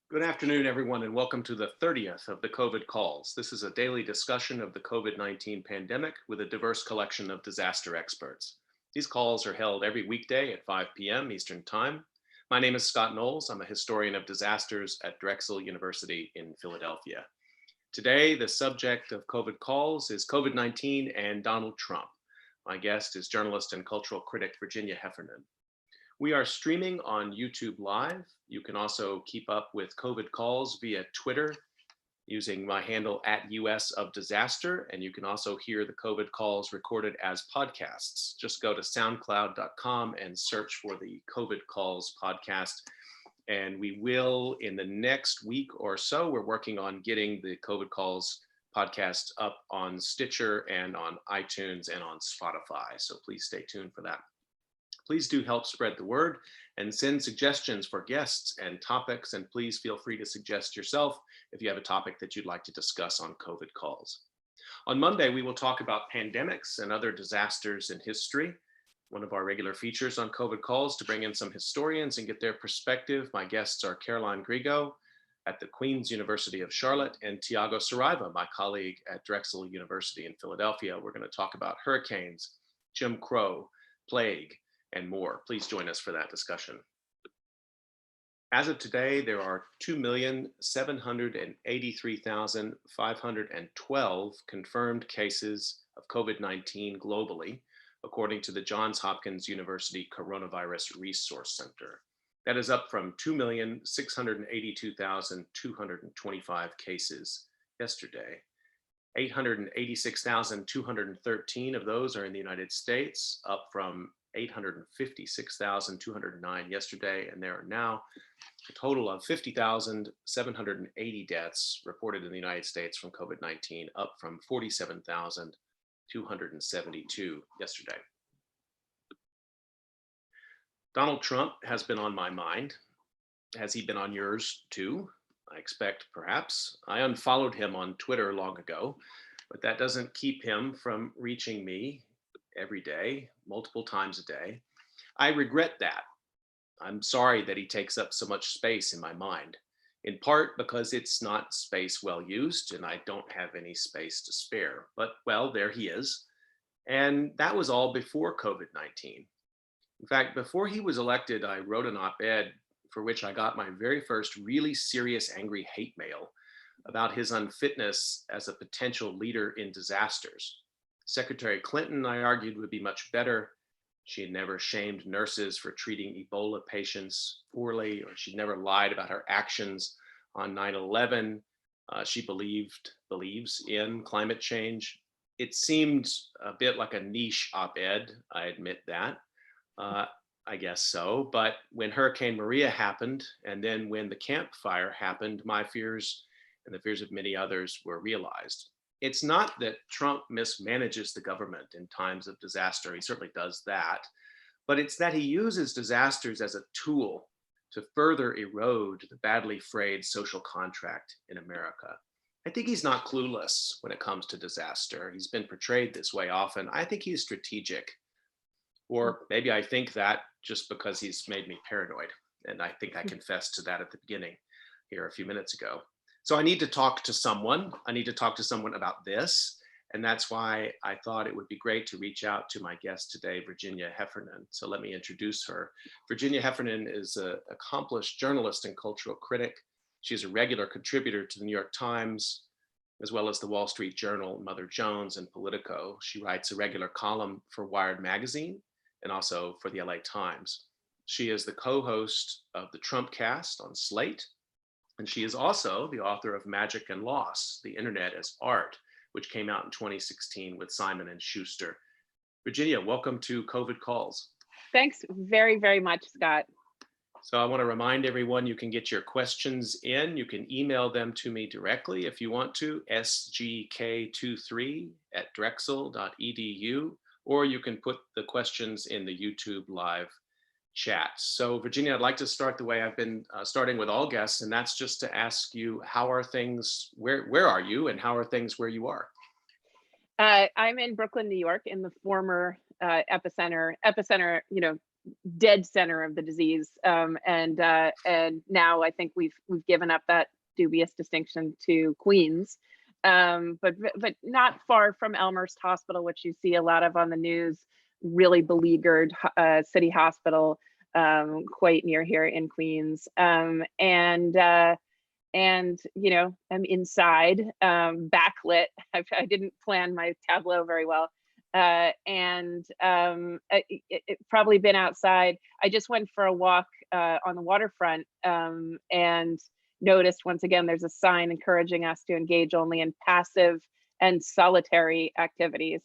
Good afternoon, everyone, and welcome to the 30th of the COVID calls. This is a daily discussion of the COVID-19 pandemic with a diverse collection of disaster experts. These calls are held every weekday at 5 p.m. Eastern Time. My name is Scott Knowles. I'm a historian of disasters at Drexel University in Philadelphia. Today, the subject of COVID calls is COVID-19 and Donald Trump. My guest is journalist and cultural critic Virginia Heffernan. We are streaming on YouTube Live. You can also keep up with COVID calls via Twitter using my handle @US of Disaster. And you can also hear the COVID calls recorded as podcasts. Just go to soundcloud.com and search for the COVID calls podcast. And we will, in the next week or so, we're working on getting the COVID calls podcast up on Stitcher and on iTunes and on Spotify. So please stay tuned for that. Please do help spread the word and send suggestions for guests and topics. And please feel free to suggest yourself if you have a topic that you'd like to discuss on COVID calls. On Monday, we will talk about pandemics and other disasters in history. One of our regular features on COVID calls to bring in some historians and get their perspective. My guests are Caroline Grigo at the Queen's University of Charlotte and Tiago Saraiva, my colleague at Drexel University in Philadelphia. We're going to talk about hurricanes, Jim Crow, plague, and more. Please join us for that discussion. As of today, there are 2,783,512 confirmed cases of COVID-19 globally, according to the Johns Hopkins University Coronavirus Resource Center. That is up from 2,682,225 cases yesterday. 886,213 of those are in the United States, up from 856,209 yesterday, and there are now a total of 50,780 deaths reported in the United States from COVID-19, up from 47,272 yesterday. Donald Trump has been on my mind. Has he been on yours too? I expect perhaps. I unfollowed him on Twitter long ago, but that doesn't keep him from reaching me every day, multiple times a day. I regret that. I'm sorry that he takes up so much space in my mind, in part because it's not space well used and I don't have any space to spare. But well, there he is. And that was all before COVID-19. In fact, before he was elected, I wrote an op-ed for which I got my very first really serious angry hate mail about his unfitness as a potential leader in disasters. Secretary Clinton, I argued, would be much better. She had never shamed nurses for treating Ebola patients poorly, or she'd never lied about her actions on 9/11. She believes in climate change. It seemed a bit like a niche op-ed, I admit that. I guess so. But when Hurricane Maria happened, and then when the Camp Fire happened, my fears and the fears of many others were realized. It's not that Trump mismanages the government in times of disaster. He certainly does that. But it's that he uses disasters as a tool to further erode the badly frayed social contract in America. I think he's not clueless when it comes to disaster. He's been portrayed this way often. I think he's strategic. Or maybe I think that just because he's made me paranoid. And I think I confessed to that at the beginning here a few minutes ago. So I need to talk to someone. I need to talk to someone about this. And that's why I thought it would be great to reach out to my guest today, Virginia Heffernan. So let me introduce her. Virginia Heffernan is an accomplished journalist and cultural critic. She's a regular contributor to the New York Times, as well as the Wall Street Journal, Mother Jones, and Politico. She writes a regular column for Wired Magazaine and also for the LA Times. She is the co-host of the Trumpcast on Slate, and she is also the author of Magic and Loss, The Internet as Art, which came out in 2016 with Simon and Schuster. Virginia, welcome to COVID Calls. Thanks very, very much, Scott. So I want to remind everyone you can get your questions in. You can email them to me directly if you want to, sgk23@drexel.edu, or you can put the questions in the YouTube live chat. So Virginia, I'd like to start the way I've been starting with all guests, and that's just to ask you, how are things, where are you, and how are things where you are? I'm in Brooklyn, New York, in the former epicenter, dead center of the disease. And now I think we've given up that dubious distinction to Queens, but not far from Elmhurst Hospital, which you see a lot of on the news. Really beleaguered city hospital, quite near here in Queens, and I'm inside, backlit. I didn't plan my tableau very well, and it probably been outside. I just went for a walk on the waterfront, and noticed once again there's a sign encouraging us to engage only in passive and solitary activities.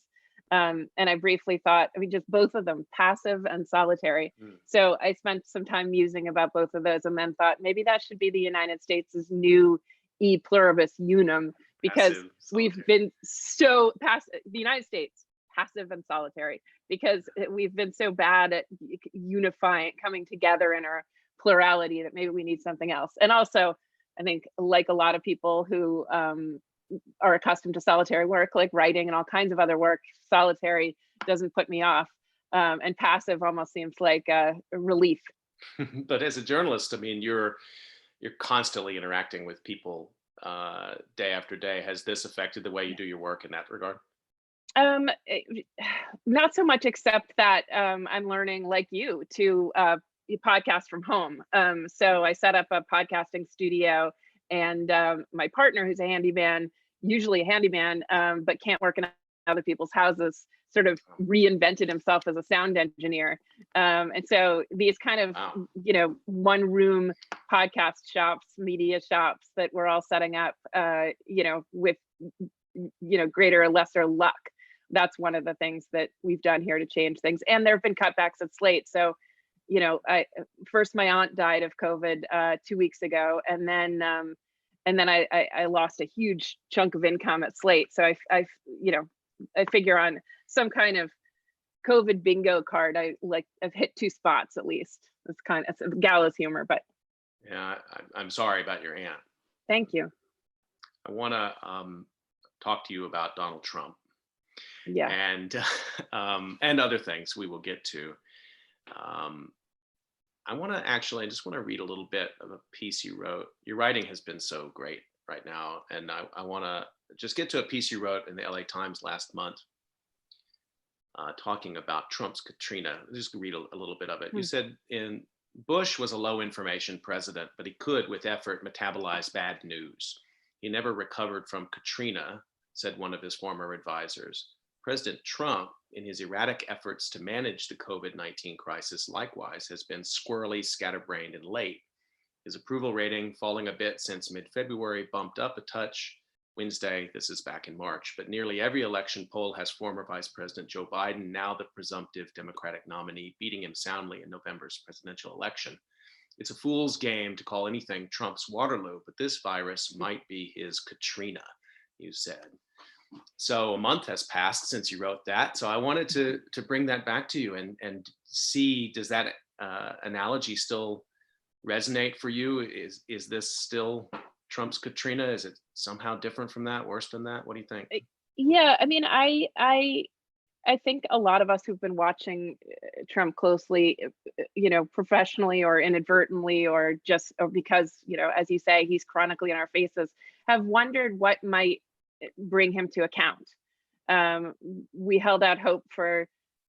And I briefly thought, just both of them, passive and solitary. So I spent some time musing about both of those, and then thought maybe that should be the United States' new e pluribus unum, because we've been so passive, the United States, passive and solitary, because we've been so bad at unifying, coming together in our plurality, that maybe we need something else. And also, I think, like a lot of people who are accustomed to solitary work, like writing and all kinds of other work, solitary doesn't put me off, and passive almost seems like a relief. But as a journalist, you're constantly interacting with people day after day. Has this affected the way you do your work in that regard? Not so much, except that I'm learning, like you, to podcast from home. So I set up a podcasting studio, and my partner, who's a handyman, usually a handyman, but can't work in other people's houses, sort of reinvented himself as a sound engineer. And so these kind of, one room podcast shops, media shops that we're all setting up, with, greater or lesser luck. That's one of the things that we've done here to change things. And there have been cutbacks at Slate. So, first my aunt died of COVID 2 weeks ago, and then I lost a huge chunk of income at Slate. So I figure on some kind of COVID bingo card, I've hit 2 spots at least. It's gallows humor, but yeah, I'm sorry about your aunt. Thank you. I want to talk to you about Donald Trump. Yeah. And other things we will get to. I just want to read a little bit of a piece you wrote. Your writing has been so great right now, and I want to just get to a piece you wrote in the LA Times last month, talking about Trump's Katrina. I'll just read a little bit of it. You said, Bush was a low information president, but he could, with effort, metabolize bad news. He never recovered from Katrina, said one of his former advisors. President Trump, in his erratic efforts to manage the COVID-19 crisis, likewise, has been squirrely, scatterbrained, and late. His approval rating, falling a bit since mid-February, bumped up a touch Wednesday. This is back in March, but nearly every election poll has former Vice President Joe Biden, now the presumptive Democratic nominee, beating him soundly in November's presidential election. It's a fool's game to call anything Trump's Waterloo, but this virus might be his Katrina, you said. So a month has passed since you wrote that. So I wanted to bring that back to you and see, does that analogy still resonate for you? Is this still Trump's Katrina? Is it somehow different from that, worse than that? What do you think? Yeah, I think a lot of us who've been watching Trump closely, professionally or inadvertently, or because, as you say, he's chronically in our faces, have wondered what might bring him to account. We held out hope for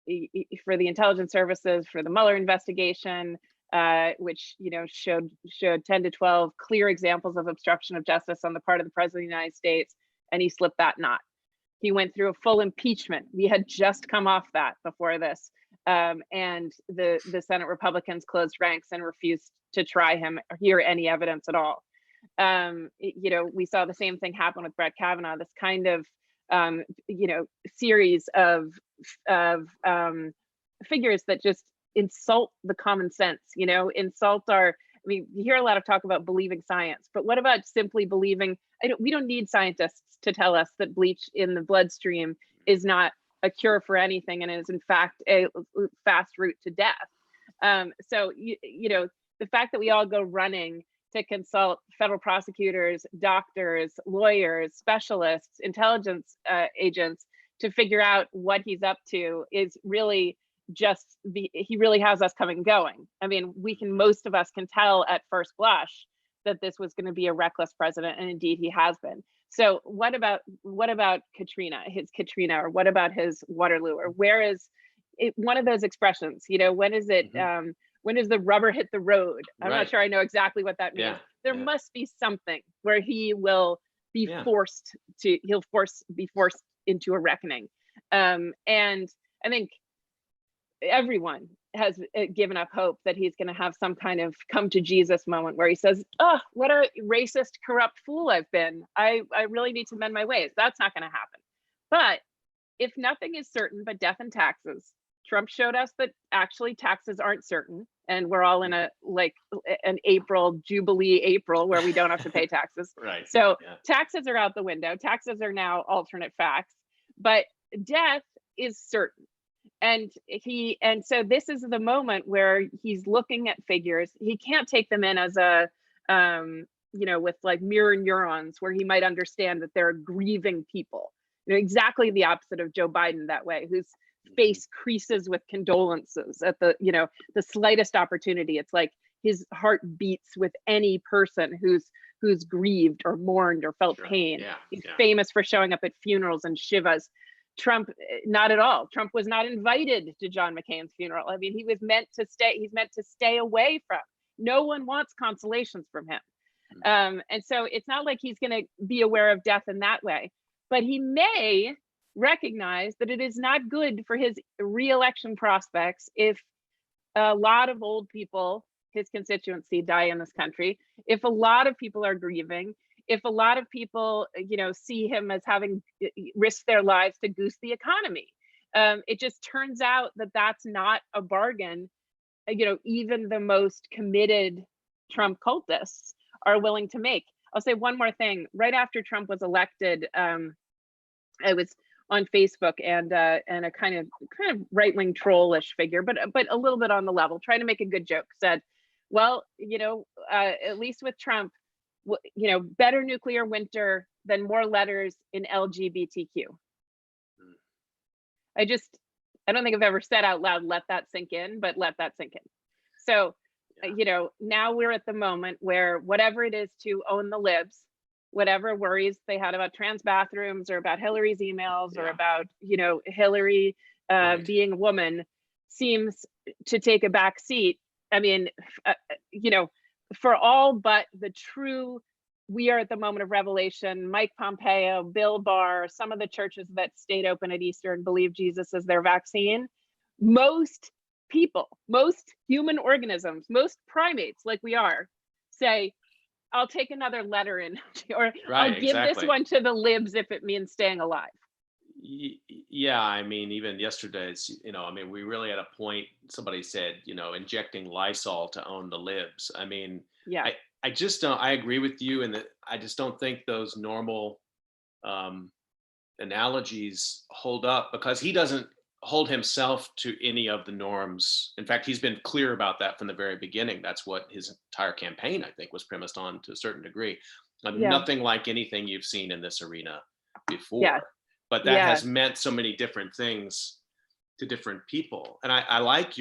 the intelligence services, for the Mueller investigation, which showed 10 to 12 clear examples of obstruction of justice on the part of the President of the United States, and he slipped that knot. He went through a full impeachment. We had just come off that before this, and the Senate Republicans closed ranks and refused to try him or hear any evidence at all. We saw the same thing happen with Brett Kavanaugh. This kind of series of figures that just insult the common sense. Insult our. You hear a lot of talk about believing science, but what about simply believing? We don't need scientists to tell us that bleach in the bloodstream is not a cure for anything and is in fact a fast route to death. So the fact that we all go running to consult federal prosecutors, doctors, lawyers, specialists, intelligence agents to figure out what he's up to is really just he really has us coming and going. I mean, most of us can tell at first blush that this was going to be a reckless president, and indeed he has been. So what about Katrina, or what about his Waterloo, or where is it, one of those expressions, when is it, when does the rubber hit the road? I'm not sure I know exactly what that means. There must be something where he will be forced into a reckoning. And I think everyone has given up hope that he's going to have some kind of come to Jesus moment where he says, oh, what a racist, corrupt fool I've been. I really need to mend my ways. That's not going to happen. But if nothing is certain but death and taxes, Trump showed us that actually taxes aren't certain. And we're all in an April, Jubilee April, where we don't have to pay taxes. Right. So taxes are out the window. Taxes are now alternate facts, but death is certain. And so this is the moment where he's looking at figures. He can't take them in as a, with like mirror neurons, where he might understand that they're grieving people. Exactly the opposite of Joe Biden that way, whose face creases with condolences at the slightest opportunity. It's like his heart beats with any person who's grieved or mourned or felt pain. He's famous for showing up at funerals and shivas. Trump, not at all. Trump was not invited to John McCain's funeral. I mean, he's meant to stay away from. No one wants consolations from him. And so it's not like he's going to be aware of death in that way, but he may recognize that it is not good for his re-election prospects if a lot of old people, his constituency, die in this country, if a lot of people are grieving, if a lot of people, see him as having risked their lives to goose the economy. It just turns out that that's not a bargain, even the most committed Trump cultists are willing to make. I'll say one more thing. Right after Trump was elected, I was on Facebook, and a kind of right-wing trollish figure, but a little bit on the level, trying to make a good joke, said, well, at least with Trump, better nuclear winter than more letters in LGBTQ. I don't think I've ever said out loud, let that sink in, but let that sink in. So, now we're at the moment where whatever it is to own the libs, whatever worries they had about trans bathrooms or about Hillary's emails or about, Hillary being a woman, seems to take a back seat. I mean, for all but the true, we are at the moment of revelation, Mike Pompeo, Bill Barr, some of the churches that stayed open at Easter and believe Jesus is their vaccine, most people, most human organisms, most primates like we are, say, I'll take another letter in, or I'll give this one to the libs if it means staying alive. Yeah, I mean, even yesterday, we really at a point, somebody said, injecting Lysol to own the libs. I mean, I just don't, I agree with you in that I just don't think those normal analogies hold up, because he doesn't hold himself to any of the norms. In fact, he's been clear about that from the very beginning. That's what his entire campaign, I think, was premised on to a certain degree. Nothing like anything you've seen in this arena before. But that has meant so many different things to different people. And I like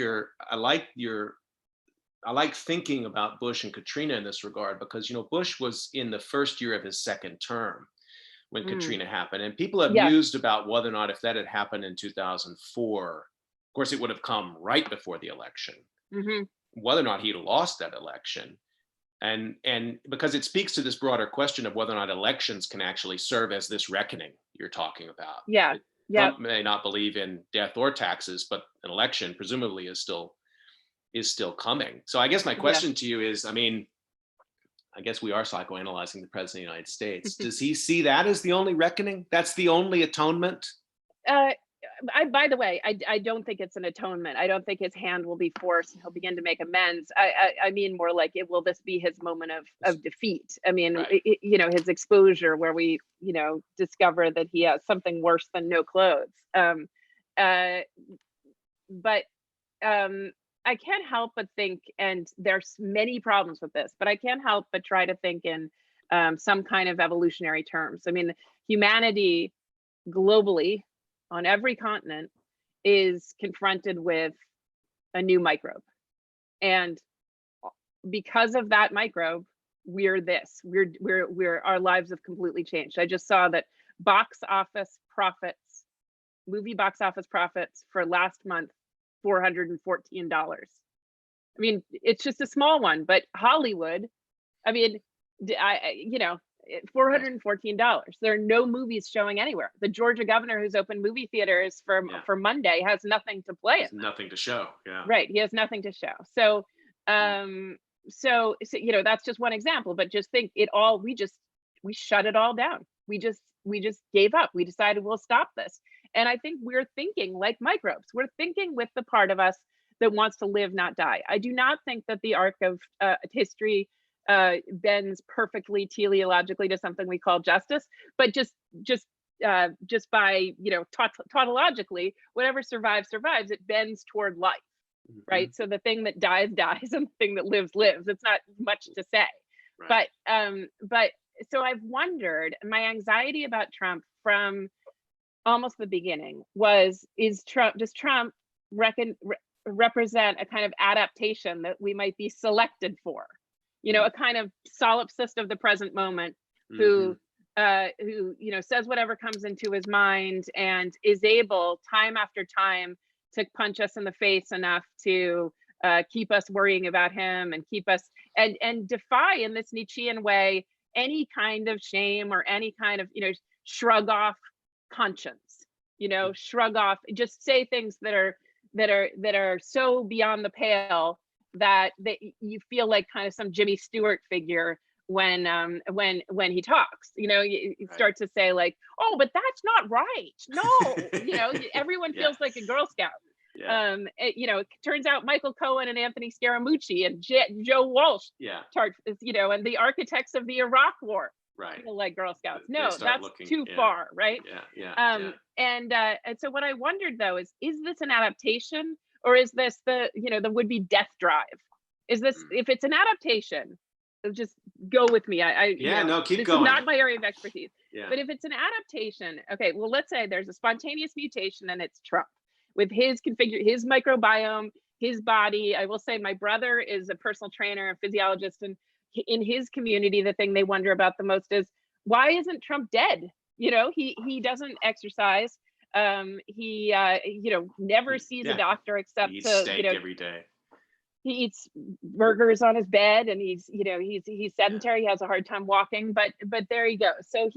thinking about Bush and Katrina in this regard, because, Bush was in the first year of his second term when Katrina happened. And people have mused about whether or not, if that had happened in 2004, of course, it would have come right before the election, whether or not he'd lost that election. And because it speaks to this broader question of whether or not elections can actually serve as this reckoning you're talking about. Trump may not believe in death or taxes, but an election presumably is still coming. So I guess my question to you is, I guess we are psychoanalyzing the president of the United States. Does he see that as the only reckoning? That's the only atonement? By the way, I don't think it's an atonement. I don't think his hand will be forced. He'll begin to make amends. I mean more like, will this be his moment of defeat? I mean, his exposure, where we, discover that he has something worse than no clothes. But I can't help but think, and there's many problems with this, but I can't help but try to think in some kind of evolutionary terms. I mean, humanity globally on every continent is confronted with a new microbe. And because of that microbe, we're this. We're our lives have completely changed. I just saw that movie box office profits for last month, $414. I mean, it's just a small one, but Hollywood, I mean, $414. There are no movies showing anywhere. The Georgia governor, who's opened movie theaters for Monday, has nothing to play it. Nothing to show. Yeah. Right. He has nothing to show. So, so that's just one example. But just think, we shut it all down. We just gave up. We decided we'll stop this. And I think we're thinking like microbes. We're thinking with the part of us that wants to live, not die. I do not think that the arc of history bends perfectly teleologically to something we call justice, but just by tautologically, whatever survives, it bends toward life, right? So the thing that dies, and the thing that lives. It's not much to say, right. But so I've wondered. My anxiety about Trump from almost the beginning does Trump represent a kind of adaptation that we might be selected for? A kind of solipsist of the present moment who says whatever comes into his mind and is able time after time to punch us in the face enough to keep us worrying about him and keep us and defy in this Nietzschean way any kind of shame or any kind of shrug off conscience, shrug off, just say things that are so beyond the pale that you feel like kind of some Jimmy Stewart figure when he talks. You start to say like, oh, but that's not right. No, everyone feels like a Girl Scout. Yeah. It turns out Michael Cohen and Anthony Scaramucci and Joe Walsh, and the architects of the Iraq War, right? Feel like Girl Scouts. No, that's too far, right? And so what I wondered though is this an adaptation? Or is this the would-be death drive? Is this, if it's an adaptation, just go with me. Keep this going. Is not my area of expertise. Yeah. But if it's an adaptation, okay, well, let's say there's a spontaneous mutation and it's Trump with his his microbiome, his body. I will say my brother is a personal trainer and physiologist, and in his community, the thing they wonder about the most is, why isn't Trump dead? He doesn't exercise. He never sees a doctor except to steak every day. He eats burgers on his bed, and he's sedentary. He has a hard time walking, but there you go. So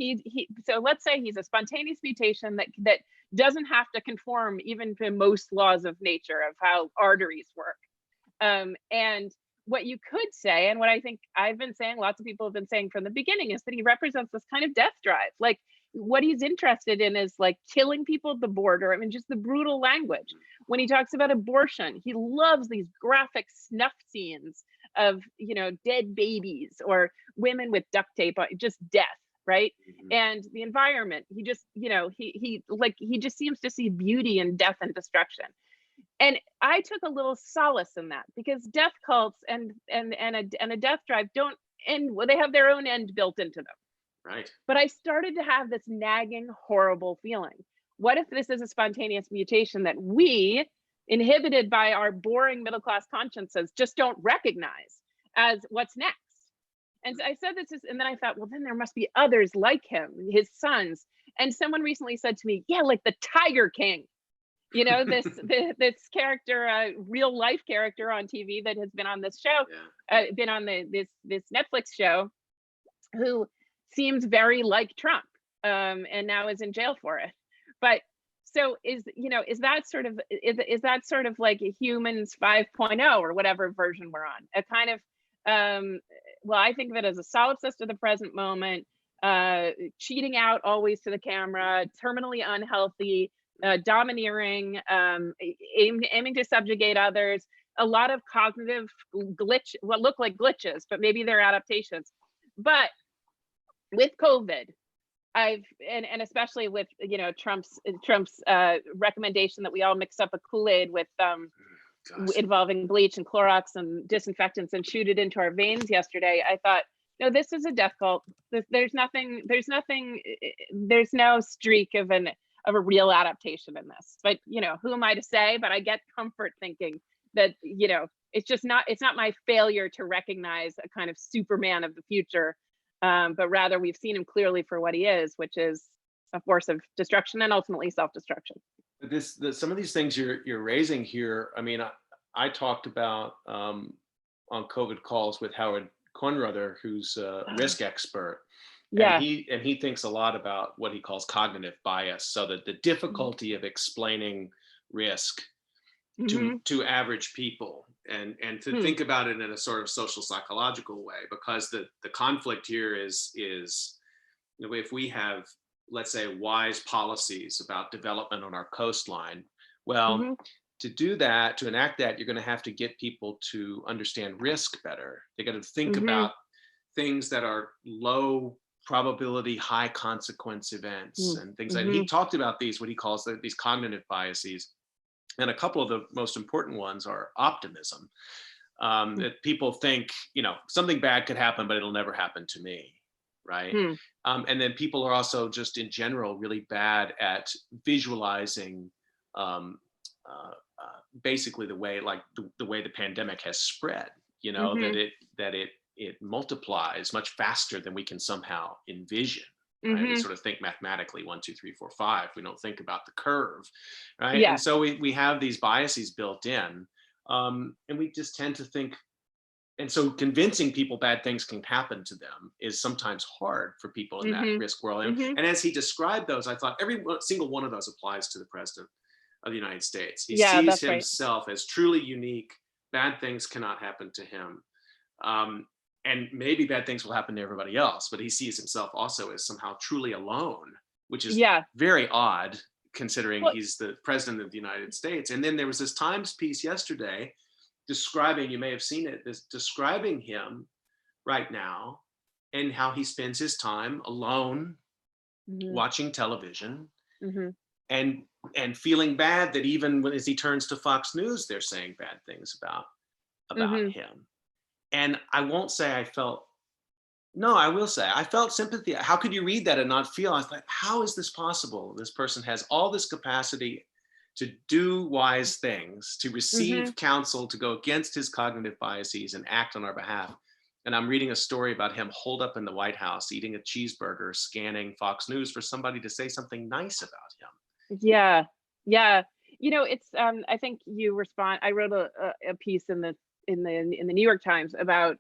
so let's say he's a spontaneous mutation that doesn't have to conform even to most laws of nature of how arteries work. And what you could say, and what I think I've been saying, lots of people have been saying from the beginning, is that he represents this kind of death drive. Like, what he's interested in is like killing people at the border. I mean, just the brutal language. When he talks about abortion, he loves these graphic snuff scenes of, dead babies or women with duct tape on, just death, right? And the environment, he just, he just seems to see beauty in death and destruction. And I took a little solace in that, because death cults and a death drive don't end. Well, they have their own end built into them. Right. But I started to have this nagging, horrible feeling. What if this is a spontaneous mutation that we, inhibited by our boring middle-class consciences, just don't recognize as what's next? And so I said and then I thought, well, then there must be others like him, his sons. And someone recently said to me, yeah, like the Tiger King. This character, real life character on TV that has been on this show, been on this Netflix show, who seems very like Trump, and now is in jail for it. But so is that sort of like a Humans 5.0 or whatever version we're on? A kind of well, I think of it as a solipsist of the present moment, cheating out always to the camera, terminally unhealthy, domineering, aiming to subjugate others, a lot of cognitive what look like glitches, but maybe they're adaptations. But with COVID, and especially with Trump's recommendation that we all mix up a Kool-Aid with Gosh. involving bleach and Clorox and disinfectants and shoot it into our veins yesterday, I thought, no, this is a death cult. There's no streak of a real adaptation in this. But, who am I to say? But I get comfort thinking that, it's not my failure to recognize a kind of Superman of the future, but rather we've seen him clearly for what he is, which is a force of destruction and ultimately self-destruction. Some of these things you're raising here. I mean, I talked about on COVID calls with Howard Conruther, who's a risk expert. Yeah. And he thinks a lot about what he calls cognitive bias. So that the difficulty of explaining risk to average people and to think about it in a sort of social psychological way, because the conflict here is if we have, let's say, wise policies about development on our coastline, well, to do that, to enact that, you're going to have to get people to understand risk better. They got to think about things that are low probability, high consequence events and things like that. He talked about these, what he calls these cognitive biases. And a couple of the most important ones are optimism. That people think, something bad could happen, but it'll never happen to me. Right. And then people are also just in general really bad at visualizing basically the way the pandemic has spread, that it multiplies much faster than we can somehow envision. Right? We sort of think mathematically 1, 2, 3, 4, 5. We don't think about the curve, right? Yeah. And so we have these biases built in, and we just tend to think. And so convincing people bad things can happen to them is sometimes hard for people in that risk world. And as he described those, I thought every single one of those applies to the president of the United States. He sees himself as truly unique. Bad things cannot happen to him. And maybe bad things will happen to everybody else, but he sees himself also as somehow truly alone, which is very odd considering he's the president of the United States. And then there was this Times piece yesterday describing, you may have seen it, describing him right now and how he spends his time alone watching television and feeling bad that even as he turns to Fox News, they're saying bad things about him. And I won't say I felt sympathy. How could you read that and not feel? I thought, how is this possible? This person has all this capacity to do wise things, to receive counsel, to go against his cognitive biases and act on our behalf. And I'm reading a story about him holed up in the White House, eating a cheeseburger, scanning Fox News for somebody to say something nice about him. Yeah. It's I think you respond. I wrote a piece in the New York Times about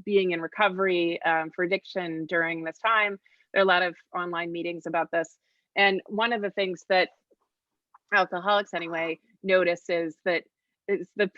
being in recovery for addiction during this time. There are a lot of online meetings about this, and one of the things that alcoholics anyway notice is that it's the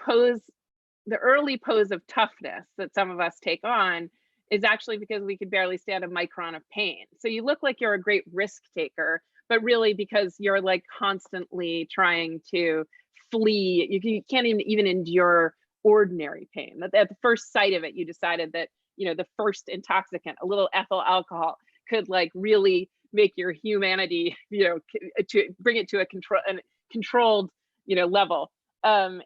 early pose of toughness that some of us take on is actually because we could barely stand a micron of pain. So you look like you're a great risk taker, but really because you're like constantly trying to flee, you can't even endure ordinary pain. At the first sight of it, you decided that, the first intoxicant, a little ethyl alcohol, could like really make your humanity, to bring it to a controlled, level. I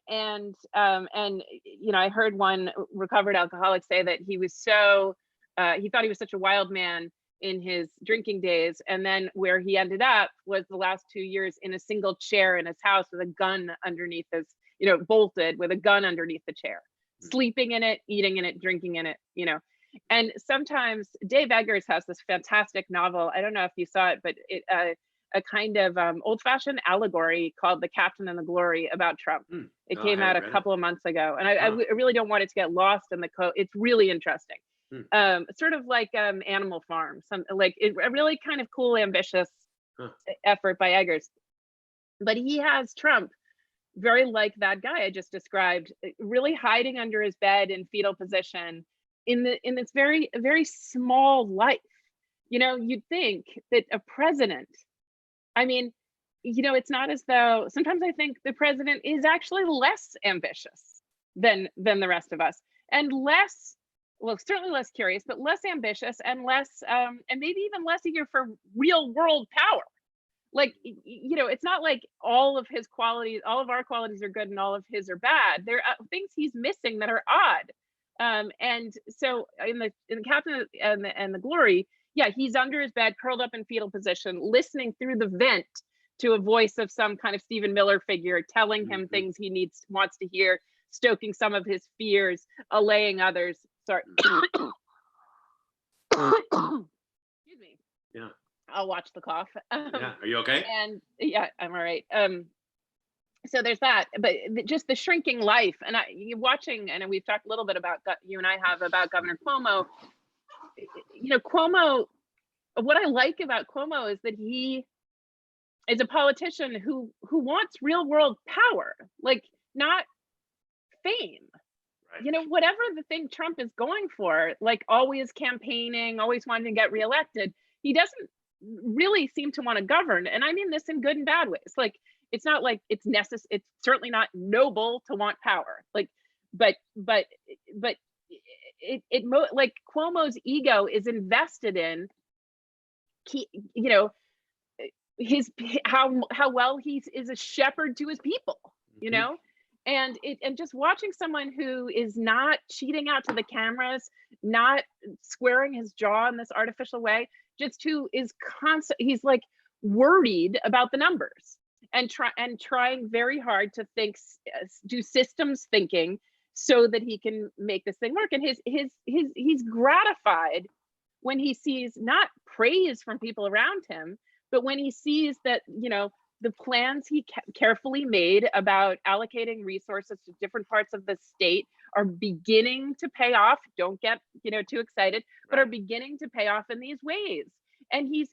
heard one recovered alcoholic say that he was he thought he was such a wild man in his drinking days, and then where he ended up was the last 2 years in a single chair in his house with a gun underneath his, bolted with a gun underneath the chair, sleeping in it, eating in it, drinking in it, And sometimes Dave Eggers has this fantastic novel. I don't know if you saw it, but a kind of old-fashioned allegory called The Captain and the Glory about Trump. It came out a couple of months ago, and I really don't want it to get lost in the code. It's really interesting. Sort of like Animal Farm, a really kind of cool, ambitious effort by Eggers. But he has Trump very like that guy I just described, really hiding under his bed in fetal position in this very, very small life. You'd think that a president, it's not as though, sometimes I think the president is actually less ambitious than the rest of us, and certainly less curious, but less ambitious and less, and maybe even less eager for real world power. like, it's not like all of his qualities, all of our qualities are good and all of his are bad. There are things he's missing that are odd. And so in the Captain and the Glory, yeah, he's under his bed, curled up in fetal position, listening through the vent to a voice of some kind of Stephen Miller figure telling him things he wants to hear, stoking some of his fears, allaying others. Sorry. Excuse me. Yeah. I'll watch the cough. Yeah. Are you okay? And yeah, I'm all right. So there's that, but just the shrinking life, and you're watching, and we've talked a little bit about, you and I have, about Governor Cuomo. Cuomo, what I like about Cuomo is that he is a politician who wants real world power, like, not fame. Right. Whatever the thing Trump is going for, like always campaigning, always wanting to get reelected, he doesn't really seem to want to govern. And I mean this in good and bad ways. Like, it's not like it's necessary. It's certainly not noble to want power. Like, but like Cuomo's ego is invested in, his how well he is a shepherd to his people. And just watching someone who is not cheating out to the cameras, not squaring his jaw in this artificial way, just who is he's like worried about the numbers and trying very hard to do systems thinking so that he can make this thing work. And he's gratified when he sees not praise from people around him, but when he sees that, the plans he carefully made about allocating resources to different parts of the state are beginning to pay off. Don't get, too excited, but are beginning to pay off in these ways. And you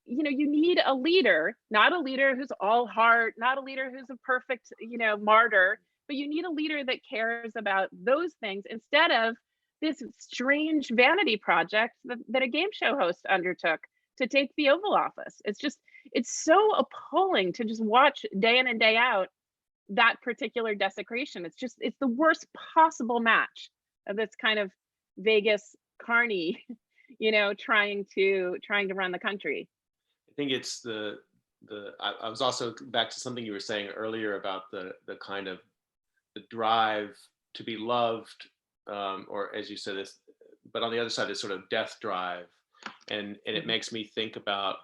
need a leader, not a leader who's all heart, not a leader who's a perfect, martyr, but you need a leader that cares about those things instead of this strange vanity project that a game show host undertook to take the Oval Office. It's so appalling to just watch day in and day out that particular desecration. It's the worst possible match of this kind of Vegas carny, trying to run the country. I think it's I was also back to something you were saying earlier about the kind of the drive to be loved, or as you said this, but on the other side, this sort of death drive. And it makes me think about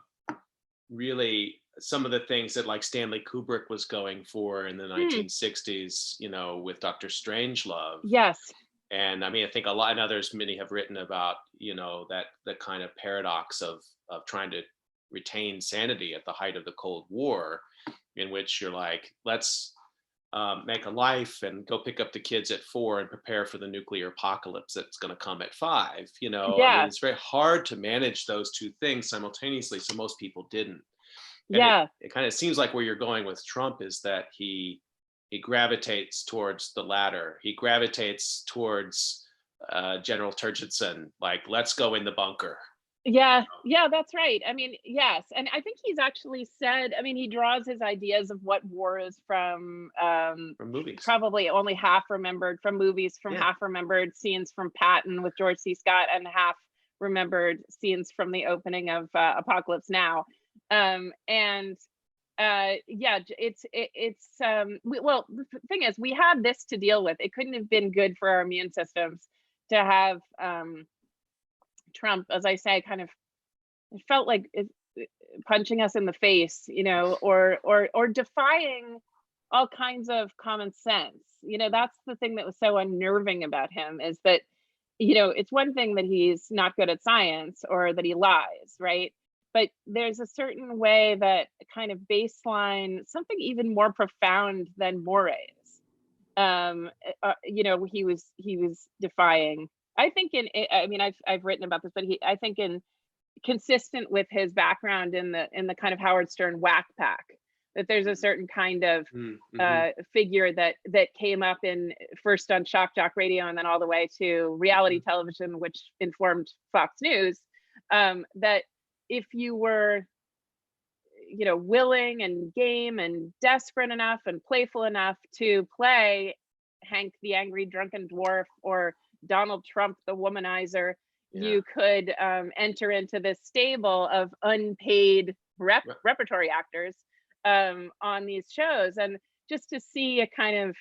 really some of the things that like Stanley Kubrick was going for in the 1960s, with Dr. Strangelove. Yes. And I mean, I think many have written about, that the kind of paradox of trying to retain sanity at the height of the Cold War, in which you're like, let's make a life and go pick up the kids at 4 and prepare for the nuclear apocalypse that's going to come at 5. Yeah. I mean, it's very hard to manage those two things simultaneously. So most people didn't. And yeah. It kind of seems like where you're going with Trump is that he gravitates towards the latter. He gravitates towards General Turchison, like, let's go in the bunker. Yeah, that's right. I mean, yes. And I think he's actually said, he draws his ideas of what war is from movies. Probably only half remembered from movies, half remembered scenes from Patton with George C. Scott, and half remembered scenes from the opening of Apocalypse Now. Well, the thing is, we had this to deal with. It couldn't have been good for our immune systems to have Trump, as I say, kind of, it felt like punching us in the face, or defying all kinds of common sense. That's the thing that was so unnerving about him, is that, it's one thing that he's not good at science or that he lies, right? But there's a certain way that kind of baseline, something even more profound than mores. He was defying. I think I've written about this, but I think consistent with his background in the kind of Howard Stern whack pack, that there's a certain kind of figure that came up in first on shock jock radio and then all the way to reality television, which informed Fox News, that if you were, willing and game and desperate enough and playful enough to play Hank the Angry Drunken Dwarf or Donald Trump the womanizer, you could enter into this stable of unpaid repertory actors on these shows, and just to see a kind of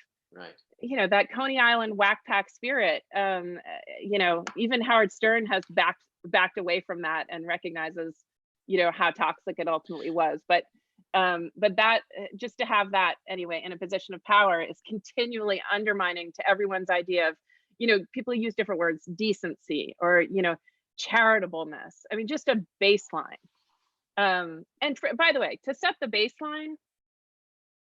that Coney Island whack pack spirit. Even Howard Stern has backed away from that and recognizes how toxic it ultimately was. But that, just to have that anyway in a position of power, is continually undermining to everyone's idea of, people use different words, decency or charitableness. I mean, just a baseline. By the way, to set the baseline,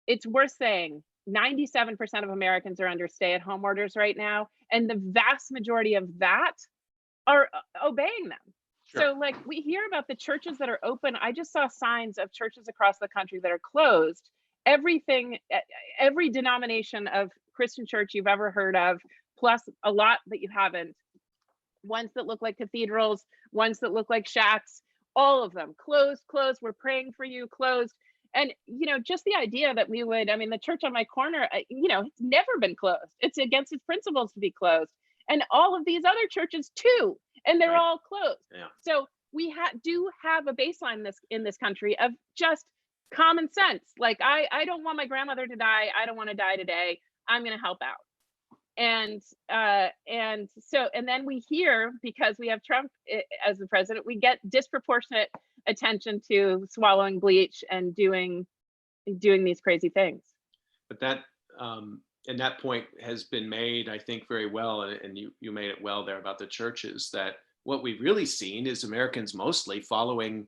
it's worth saying 97% of Americans are under stay-at-home orders right now, and the vast majority of that are obeying them. Sure. So, we hear about the churches that are open. I just saw signs of churches across the country that are closed. Every denomination of Christian church you've ever heard of, plus a lot that you haven't. Ones that look like cathedrals, ones that look like shacks, all of them closed. We're praying for you, closed. And, just the idea that we would, the church on my corner, it's never been closed. It's against its principles to be closed. And all of these other churches too, and they're all closed. Yeah. So we do have a baseline in this country of just common sense. I don't want my grandmother to die. I don't want to die today. I'm going to help out. And then we hear, because we have Trump as the president, we get disproportionate attention to swallowing bleach and doing these crazy things. But that and that point has been made, I think, very well, and you made it well there about the churches, that what we've really seen is Americans mostly following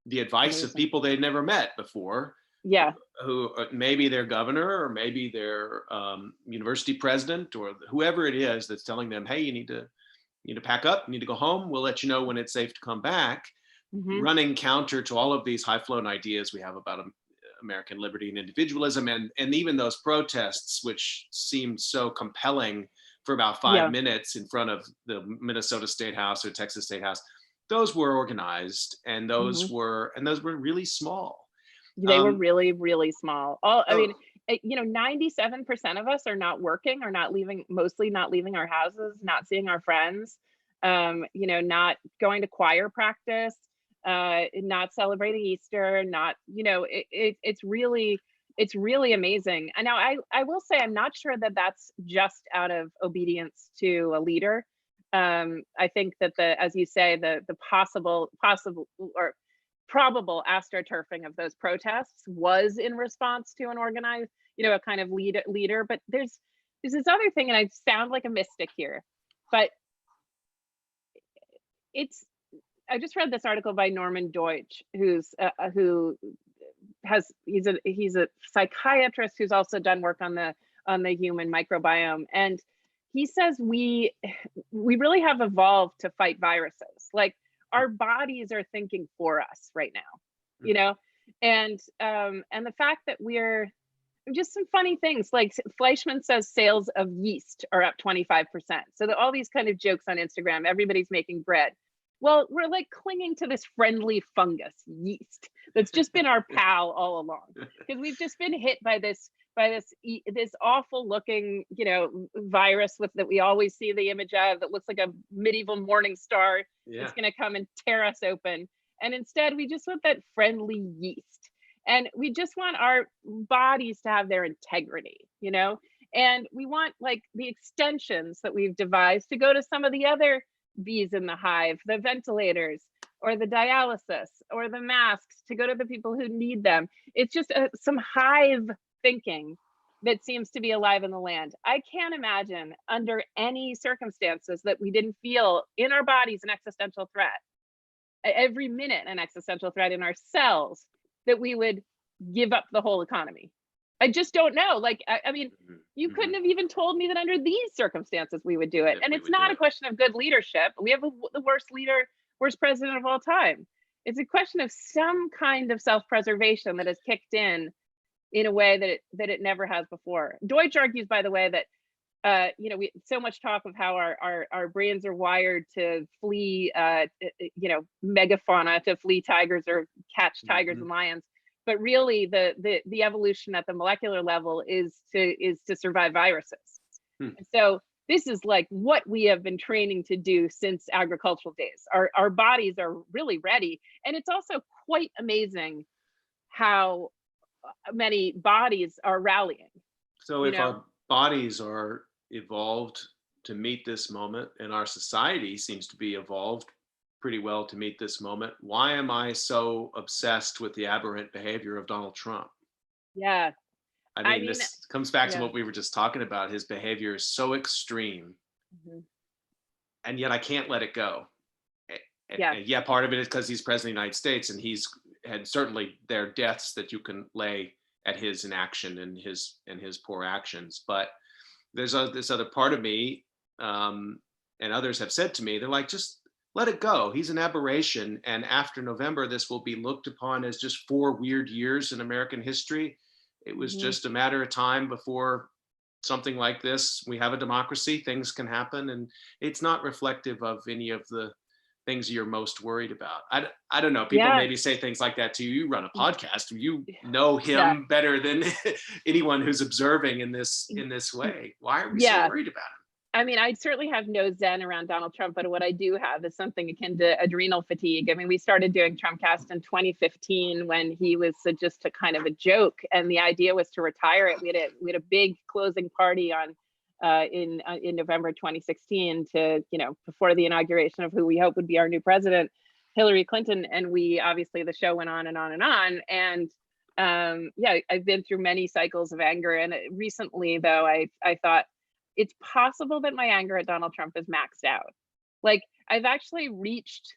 the advice of people they'd never met before. Yeah. Who maybe their governor or maybe their university president or whoever it is that's telling them, hey, you need to pack up, you need to go home. We'll let you know when it's safe to come back. Mm-hmm. Running counter to all of these high-flown ideas we have about American liberty and individualism, and even those protests, which seemed so compelling for about 5 minutes in front of the Minnesota State House or Texas State House. Those were organized, and those were really small. They were really, really small. 97% of us are not working, or mostly not leaving our houses, not seeing our friends, not going to choir practice, not celebrating Easter, it's really amazing. And now I will say, I'm not sure that that's just out of obedience to a leader. I think that as you say, the possible or probable astroturfing of those protests was in response to an organized, a kind of leader. But there's this other thing, and I sound like a mystic here, but I just read this article by Norman Deutsch, he's a psychiatrist who's also done work on the human microbiome, and he says we really have evolved to fight viruses. Our bodies are thinking for us right now, and the fact that we're just some funny things, like Fleischman says sales of yeast are up 25%. So all these kind of jokes on Instagram, everybody's making bread. Well, we're clinging to this friendly fungus, yeast, that's just been our pal all along, because we've just been hit by this awful looking, virus that we always see the image of, that looks like a medieval morning star. It's going to come and tear us open. And instead, we just want that friendly yeast. And we just want our bodies to have their integrity, and we want the extensions that we've devised to go to some of the other bees in the hive, the ventilators or the dialysis or the masks, to go to the people who need them. It's just some hive thinking that seems to be alive in the land. I can't imagine under any circumstances that we didn't feel in our bodies an existential threat, every minute an existential threat in our cells, that we would give up the whole economy. I just don't know. You couldn't have even told me that under these circumstances we would do it. And it's not a question of good leadership. We have the worst president of all time. It's a question of some kind of self-preservation that has kicked in a way that it never has before. Deutsch argues, by the way, that we so much talk of how our brains are wired to flee, megafauna, to flee tigers or catch tigers and lions. But really, the evolution at the molecular level is to survive viruses. And so this is like what we have been training to do since agricultural days. Our bodies are really ready. And it's also quite amazing how many bodies are rallying. So if our bodies are evolved to meet this moment, and our society seems to be evolved pretty well to meet this moment, why am I so obsessed with the aberrant behavior of Donald Trump? Yeah. I mean, this comes back to what we were just talking about. His behavior is so extreme, and yet I can't let it go. Yeah, part of it is because he's president of the United States, and and certainly there are deaths that you can lay at his inaction and his poor actions. But there's this other part of me, and others have said to me, they're like, just let it go. He's an aberration, and after November, this will be looked upon as just 4 weird years in American history. It was just a matter of time before something like this. We have a democracy, things can happen, and it's not reflective of any of the things you're most worried about. I don't know. People maybe say things like that to you. You run a podcast. You know him better than anyone who's observing in this way. Why are we so worried about him? I mean, I certainly have no zen around Donald Trump, but what I do have is something akin to adrenal fatigue. I mean, we started doing Trumpcast in 2015 when he was just a kind of a joke, and the idea was to retire it. We had a big closing party on in November 2016 to, before the inauguration of who we hope would be our new president, Hillary Clinton, and we obviously the show went on and on and on. And I've been through many cycles of anger, and recently though I thought, it's possible that my anger at Donald Trump is maxed out. Like, I've actually reached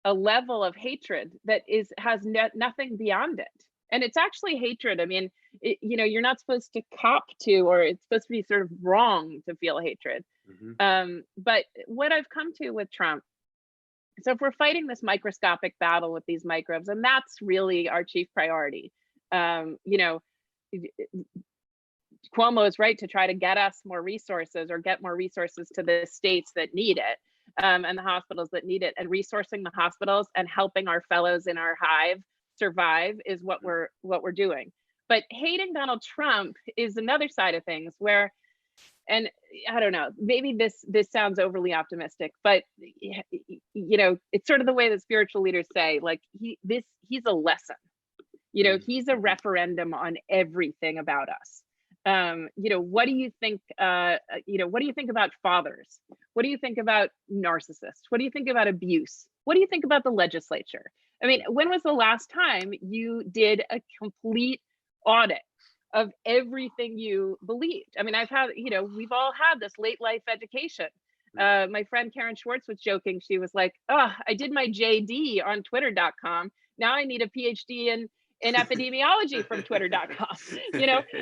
a level of hatred that has nothing beyond it. And it's actually hatred. I mean, you're not supposed to cop to, or it's supposed to be sort of wrong to feel hatred. But what I've come to with Trump, so if we're fighting this microscopic battle with these microbes, and that's really our chief priority, Cuomo is right to try to get us more resources, or get more resources to the states that need it, and the hospitals that need it, and resourcing the hospitals and helping our fellows in our hive survive is what we're doing. But hating Donald Trump is another side of things where, and I don't know, maybe this sounds overly optimistic, but it's sort of the way that spiritual leaders say, like, he's a lesson. He's a referendum on everything about us. What do you think? What do you think about fathers? What do you think about narcissists? What do you think about abuse? What do you think about the legislature? I mean, when was the last time you did a complete audit of everything you believed? I mean, we've all had this late life education. My friend Karen Schwartz was joking. She was like, "Oh, I did my JD on Twitter.com. Now I need a PhD in epidemiology from Twitter.com."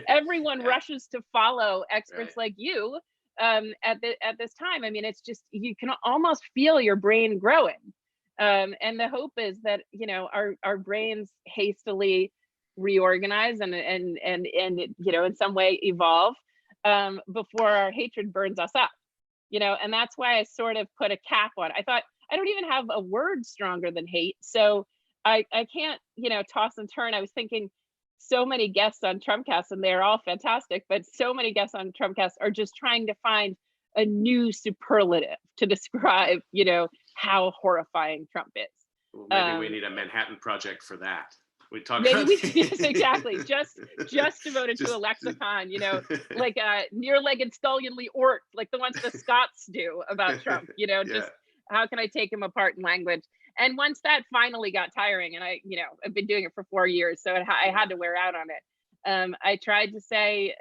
Everyone rushes to follow experts like you at this time. I mean, it's just, you can almost feel your brain growing. And the hope is that, our brains hastily reorganize and in some way evolve before our hatred burns us up. And that's why I sort of put a cap on it. I thought, I don't even have a word stronger than hate. So I can't, toss and turn. I was thinking, so many guests on Trumpcast, and they're all fantastic, but so many guests on Trumpcast are just trying to find a new superlative to describe, how horrifying Trump is. Well, maybe we need a Manhattan Project for that. We talk maybe about yes, exactly. Just devoted to a lexicon, like near-legged scullionly ort, like the ones the Scots do about Trump. Just how can I take him apart in language? And once that finally got tiring, and I've been doing it for 4 years, so I had to wear out on it. I tried to say,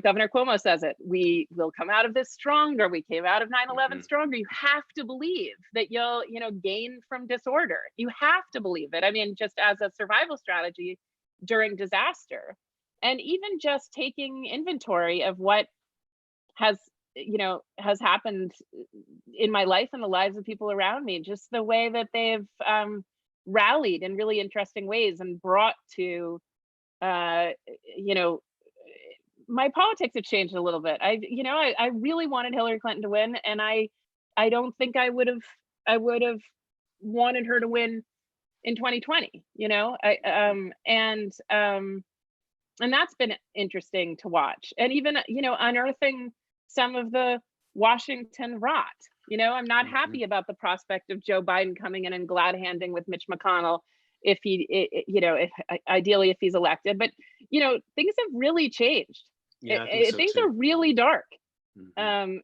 Governor Cuomo says it. We will come out of this stronger. We came out of 9/11 stronger. You have to believe that you'll, gain from disorder. You have to believe it. I mean, just as a survival strategy during disaster, and even just taking inventory of what has happened in my life and the lives of people around me, just the way that they've rallied in really interesting ways and brought to, my politics have changed a little bit. I really wanted Hillary Clinton to win, and I don't think I would have wanted her to win in 2020. And that's been interesting to watch. And even, unearthing some of the Washington rot. I'm not happy about the prospect of Joe Biden coming in and glad handing with Mitch McConnell if if ideally if he's elected. But, things have really changed. Yeah, I think so Things too. are really dark. Mhm.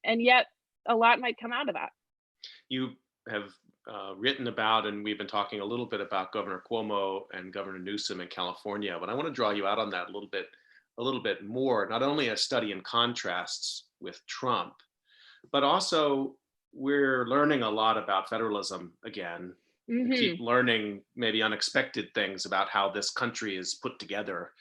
And yet a lot might come out of that. You have written about, and we've been talking a little bit about Governor Cuomo and Governor Newsom in California, but I want to draw you out on that a little bit more. Not only a study in contrasts with Trump, but also we're learning a lot about federalism again. We keep Hmm. learning maybe unexpected things about how this country is put together.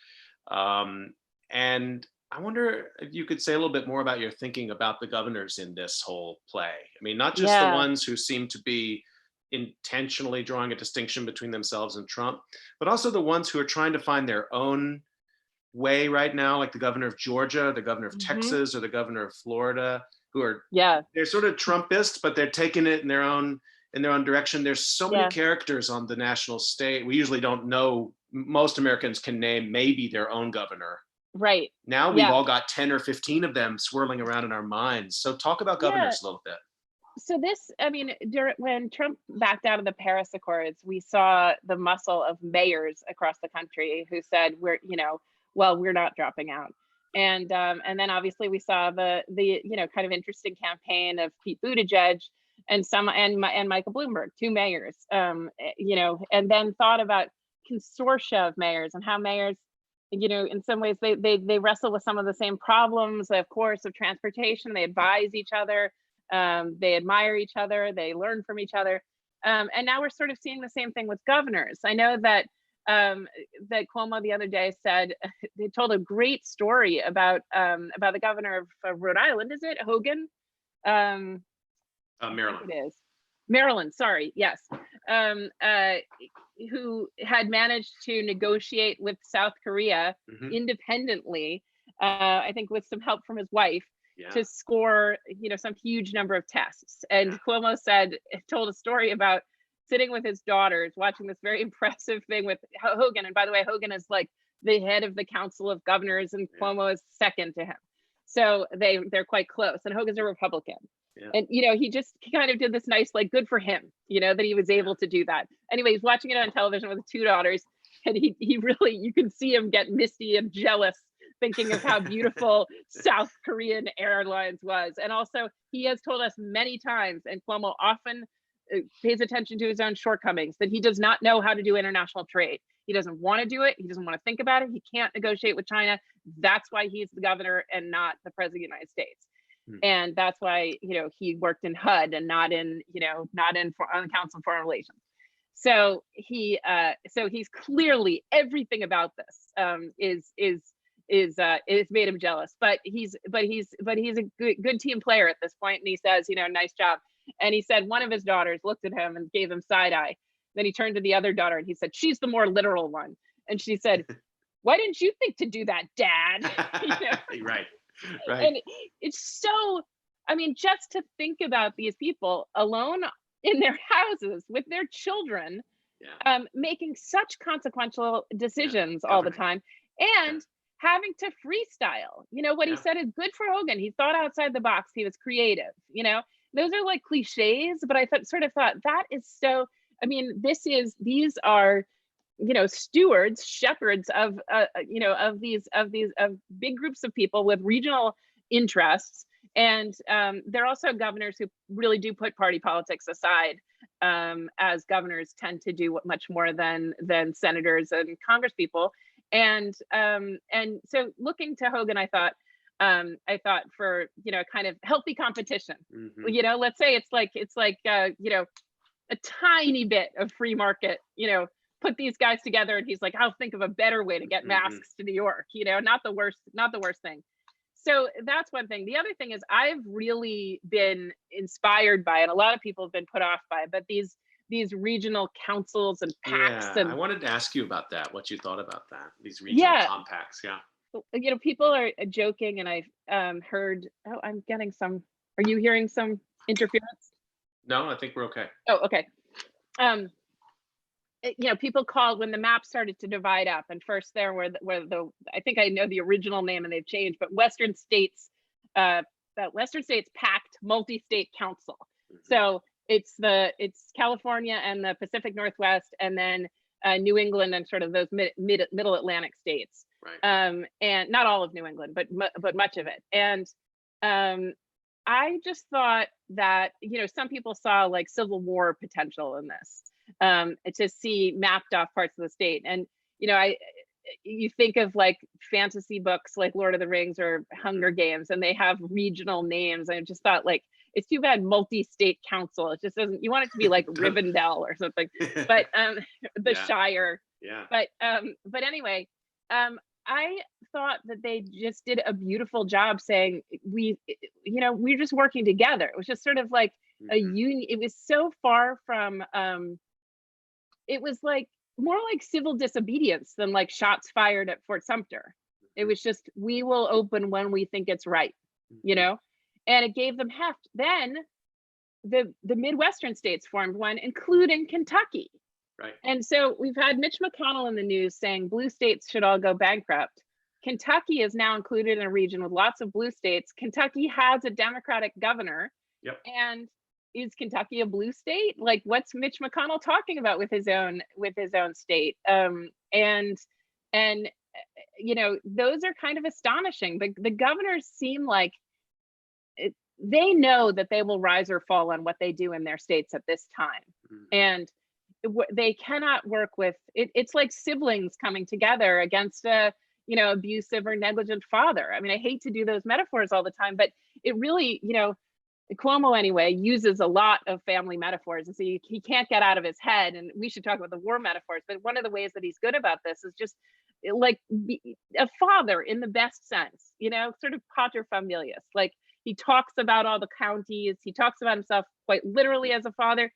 And I wonder if you could say a little bit more about your thinking about the governors in this whole play. I mean, not just the Yeah. ones who seem to be intentionally drawing a distinction between themselves and Trump, but also the ones who are trying to find their own way right now, like the governor of Georgia, the governor of Hmm. Texas, or the governor of Florida, who are Yeah. they're sort of Trumpist, but they're taking it in their own direction. There's so many Yeah. characters on the national stage. We usually don't know. Most Americans can name maybe their own governor. Right. Now we've Yeah. all got 10 or 15 of them swirling around in our minds. So talk about Yeah. governors a little bit. So this, I mean, when Trump backed out of the Paris Accords, we saw the muscle of mayors across the country who said, we're not dropping out. And then obviously we saw the kind of interesting campaign of Pete Buttigieg and Michael Bloomberg, two mayors, and then thought about consortia of mayors and how mayors, in some ways they wrestle with some of the same problems, of course, of transportation. They advise each other, they admire each other, they learn from each other, and now we're sort of seeing the same thing with governors. I know that that Cuomo the other day said they told a great story about the governor of Rhode Island. Is it Hogan? I think Maryland. it is Maryland. Sorry, yes, um, uh, who had managed to negotiate with South Korea Hmm. independently. I think with some help from his wife, Yeah. to score, some huge number of tests. And Yeah. Cuomo told a story about sitting with his daughters, watching this very impressive thing with Hogan. And by the way, Hogan is like the head of the Council of Governors, and Yeah. Cuomo is second to him. So they're quite close. And Hogan's a Republican. Yeah. And he just kind of did this nice, like, good for him, that he was able to do that. Anyway, he's watching it on television with his two daughters, and he really, you can see him get misty and jealous, thinking of how beautiful South Korean Airlines was. And also, he has told us many times, and Cuomo often pays attention to his own shortcomings, that he does not know how to do international trade. He doesn't want to do it. He doesn't want to think about it. He can't negotiate with China. That's why he's the governor and not the president of the United States. And that's why, he worked in HUD and not on the Council on Foreign Relations. So he's clearly, everything about this is made him jealous. But he's a good team player at this point, and he says, nice job. And he said one of his daughters looked at him and gave him side eye. Then he turned to the other daughter and he said, she's the more literal one. And she said, why didn't you think to do that, Dad? Right. Right. And it's so, I mean, just to think about these people alone in their houses with their children, Yeah. making such consequential decisions Yeah. all the Governing. time, Yeah. and having to freestyle. What he Yeah. said is good for Hogan. He thought outside the box. He was creative. Those are like cliches, but I thought that is so. I mean, these are stewards, shepherds of big groups of people with regional interests. And they're also governors who really do put party politics aside, as governors tend to do much more than senators and congresspeople. And so looking to Hogan, I thought for kind of healthy competition. Let's say it's like a tiny bit of free market, put these guys together, and he's like, I'll think of a better way to get masks to New York, not the worst thing. So that's one thing. The other thing is, I've really been inspired by, and a lot of people have been put off by, but these regional councils and pacts. Yeah. And I wanted to ask you about that, what you thought about that, these regional compacts. Yeah. People are joking, and I've heard, I'm getting some, are you hearing some interference? No, I think we're okay. Oh, okay. people called when the map started to divide up, and first there were I think I know the original name and they've changed, but Western States Pact Multi-State Council. So it's California and the Pacific Northwest, and then New England and sort of those middle Atlantic states. Right. And not all of New England, but much of it. And I just thought that, some people saw like Civil War potential in this, to see mapped off parts of the state. And, you think of like fantasy books like Lord of the Rings or Hunger Games, and they have regional names. I just thought, like, it's too bad multi-state council. It just doesn't, you want it to be like Rivendell or something, but the Shire. Yeah. But anyway, I thought that they just did a beautiful job saying we're just working together. It was just sort of like a union. It was so far from it was like more like civil disobedience than like shots fired at Fort Sumter. It was just, we will open when we think it's right, and it gave them heft. Then the Midwestern states formed one, including Kentucky. Right. And so we've had Mitch McConnell in the news saying blue states should all go bankrupt. Kentucky is now included in a region with lots of blue states. Kentucky has a Democratic governor. Yep. And is Kentucky a blue state? Like, what's Mitch McConnell talking about with his own state? And those are kind of astonishing. The governors seem like they know that they will rise or fall on what they do in their states at this time. And they cannot work with it. It's like siblings coming together against a abusive or negligent father. I mean, I hate to do those metaphors all the time, but it really, Cuomo anyway uses a lot of family metaphors, and so he can't get out of his head. And we should talk about the war metaphors, but one of the ways that he's good about this is just like a father in the best sense, sort of pater familias. Like, he talks about all the counties. He talks about himself quite literally as a father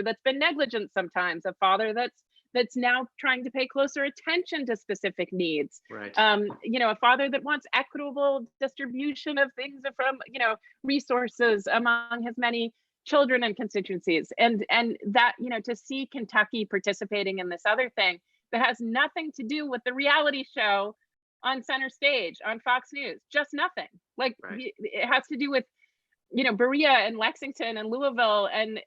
that's been negligent sometimes, a father that's now trying to pay closer attention to specific needs. Right. A father that wants equitable distribution of things from, resources among his many children and constituencies. And that, to see Kentucky participating in this other thing that has nothing to do with the reality show on center stage on Fox News, just nothing. Like, right. It has to do with, Berea and Lexington and Louisville and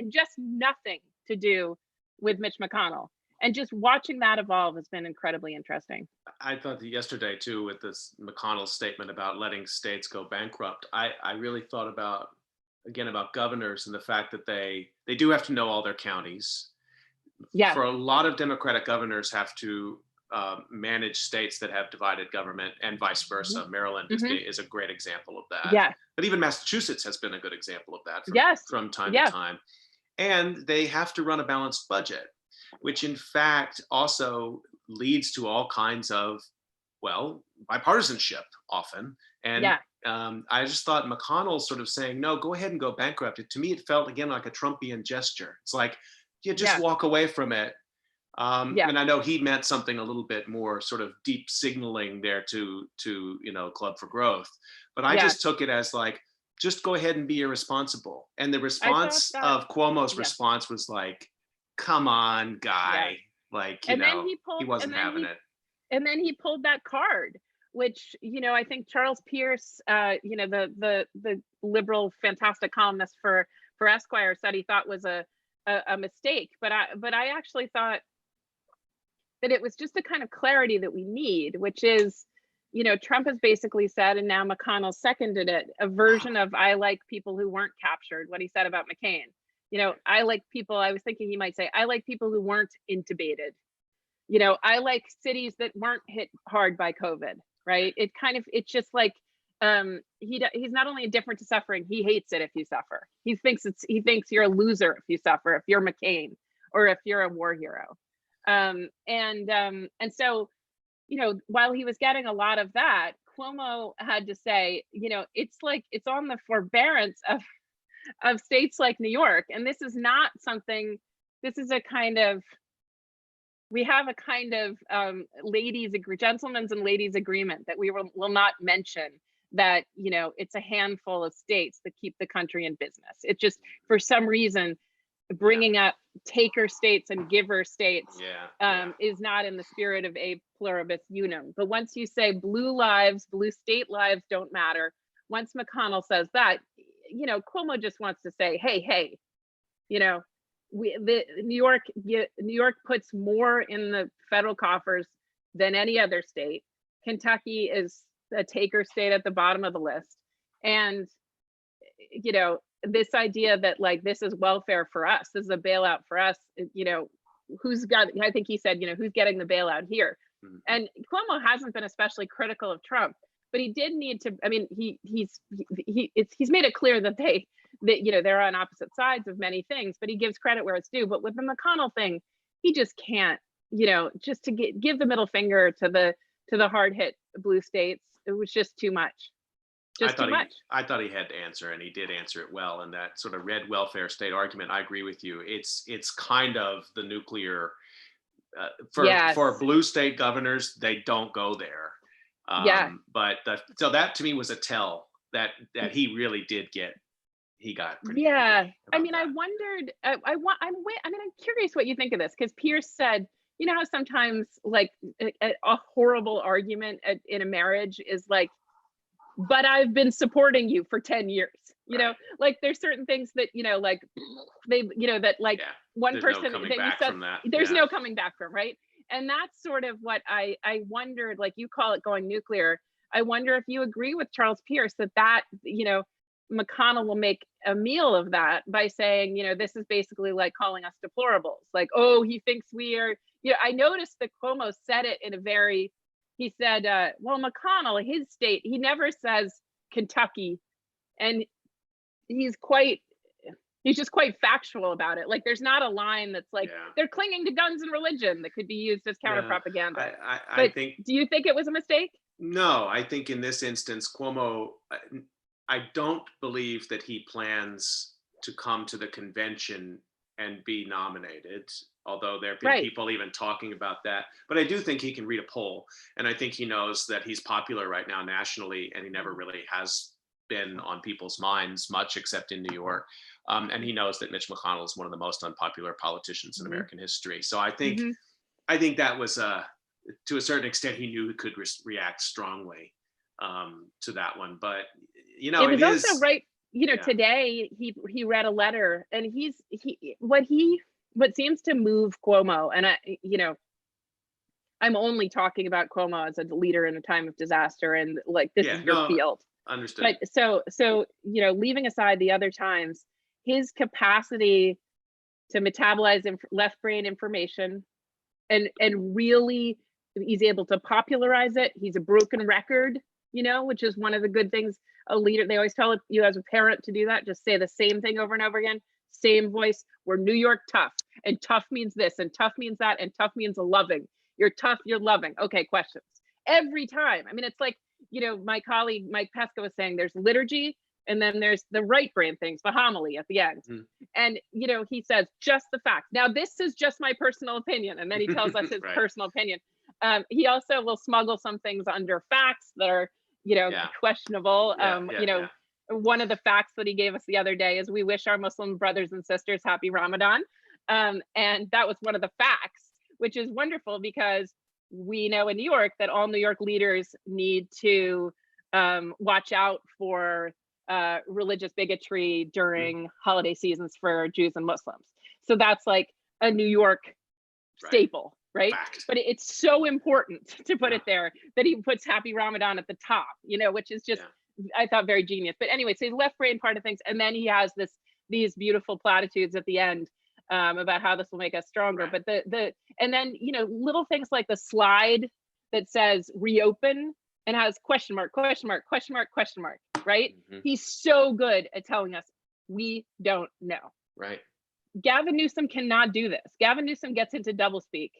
just nothing to do with Mitch McConnell. And just watching that evolve has been incredibly interesting. I thought that yesterday too, with this McConnell statement about letting states go bankrupt, I really thought about governors and the fact that they do have to know all their counties. Yeah. For a lot of Democratic governors have to manage states that have divided government, and vice versa. Mm-hmm. Maryland is a great example of that. Yeah. But even Massachusetts has been a good example of that from time to time. And they have to run a balanced budget, which in fact also leads to all kinds of, bipartisanship often. And I just thought McConnell sort of saying, no, go ahead and go bankrupt. To me, it felt again like a Trumpian gesture. It's like, just walk away from it. And I know he meant something a little bit more sort of deep signaling there to Club for Growth. But I just took it as like, just go ahead and be irresponsible. And the response of Cuomo's response was like, come on, guy. Like, he wasn't having it. And then he pulled that card, which, I think Charles Pierce, the liberal, fantastic columnist for Esquire, said he thought was a mistake. But I actually thought that it was just the kind of clarity that we need, which is, Trump has basically said, and now McConnell seconded it, a version of I like people who weren't captured, what he said about McCain. I like people, I was thinking he might say, I like people who weren't intubated. I like cities that weren't hit hard by COVID, right? It's just like, he's not only indifferent to suffering, he hates it if you suffer. He thinks you're a loser if you suffer, if you're McCain or if you're a war hero. And so, while he was getting a lot of that, Cuomo had to say, it's like, it's on the forbearance of states like New York. And this is not something, this is a kind of, we have a kind of gentlemen's and ladies agreement that we will not mention that, it's a handful of states that keep the country in business. It just, for some reason, bringing up taker states and giver states Yeah. is not in the spirit of a pluribus unum. But once you say blue state lives don't matter, once McConnell says that, Cuomo just wants to say, hey, New York puts more in the federal coffers than any other state. Kentucky is a taker state at the bottom of the list. And, this idea that like, this is welfare for us, this is a bailout for us, I think he said, who's getting the bailout here? Mhm. And Cuomo hasn't been especially critical of Trump, but he did need to, I mean, he's made it clear that they're on opposite sides of many things, but he gives credit where it's due. But with the McConnell thing, he just can't, just to give the middle finger to the hard hit blue states, it was just too much. I thought he had to answer, and he did answer it well. And that sort of red welfare state argument, I agree with you. It's kind of the nuclear for blue state governors. They don't go there. But so that to me was a tell that he really did get. He got pretty angry I mean, about I wondered. I'm curious what you think of this, because Pierce said, how sometimes like a horrible argument in a marriage is like, but I've been supporting you for 10 years. Like there's certain things that, like they, that like one there's person, no coming back from that. There's no coming back from, right? And that's sort of what I wondered, like you call it going nuclear. I wonder if you agree with Charles Pierce that, McConnell will make a meal of that by saying, this is basically like calling us deplorables. Like, oh, he thinks we are, I noticed that Cuomo said it in a very, he said, well, McConnell, his state, he never says Kentucky. And he's just quite factual about it. Like there's not a line that's like, they're clinging to guns and religion that could be used as counter propaganda. I think, do you think it was a mistake? No, I think in this instance, Cuomo, I don't believe that he plans to come to the convention and be nominated, although there have been people even talking about that. But I do think he can read a poll. And I think he knows that he's popular right now nationally, and he never really has been on people's minds much except in New York. And he knows that Mitch McConnell is one of the most unpopular politicians in American history. So I think that was to a certain extent, he knew he could react strongly to that one. But it was also right. Today he read a letter, and what seems to move Cuomo, and I'm only talking about Cuomo as a leader in a time of disaster, and like this is your field. Understood. But so leaving aside the other times, his capacity to metabolize left brain information, and really he's able to popularize it. He's a broken record, which is one of the good things. A leader, they always tell you as a parent to do that. Just say the same thing over and over again, same voice. We're New York tough, and tough means this, and tough means that, and tough means loving. You're tough, you're loving. Okay, questions. Every time. I mean, it's like, my colleague, Mike Pesca, was saying there's liturgy, and then there's the right brain things, the homily at the end. And, he says, just the facts. Now, this is just my personal opinion. And then he tells us his personal opinion. He also will smuggle some things under facts that are, questionable. One of the facts that he gave us the other day is we wish our Muslim brothers and sisters happy Ramadan. And that was one of the facts, which is wonderful because we know in New York that all New York leaders need to watch out for religious bigotry during holiday seasons for Jews and Muslims. So that's like a New York staple. Right. Fact. But it's so important to put it there that he puts happy Ramadan at the top, which is just, I thought, very genius. But anyway, so his left brain part of things. And then he has these beautiful platitudes at the end about how this will make us stronger. But and then, little things like the slide that says reopen and has question mark, question mark, question mark, question mark. Right. He's so good at telling us we don't know. Right. Gavin Newsom cannot do this. Gavin Newsom gets into doublespeak.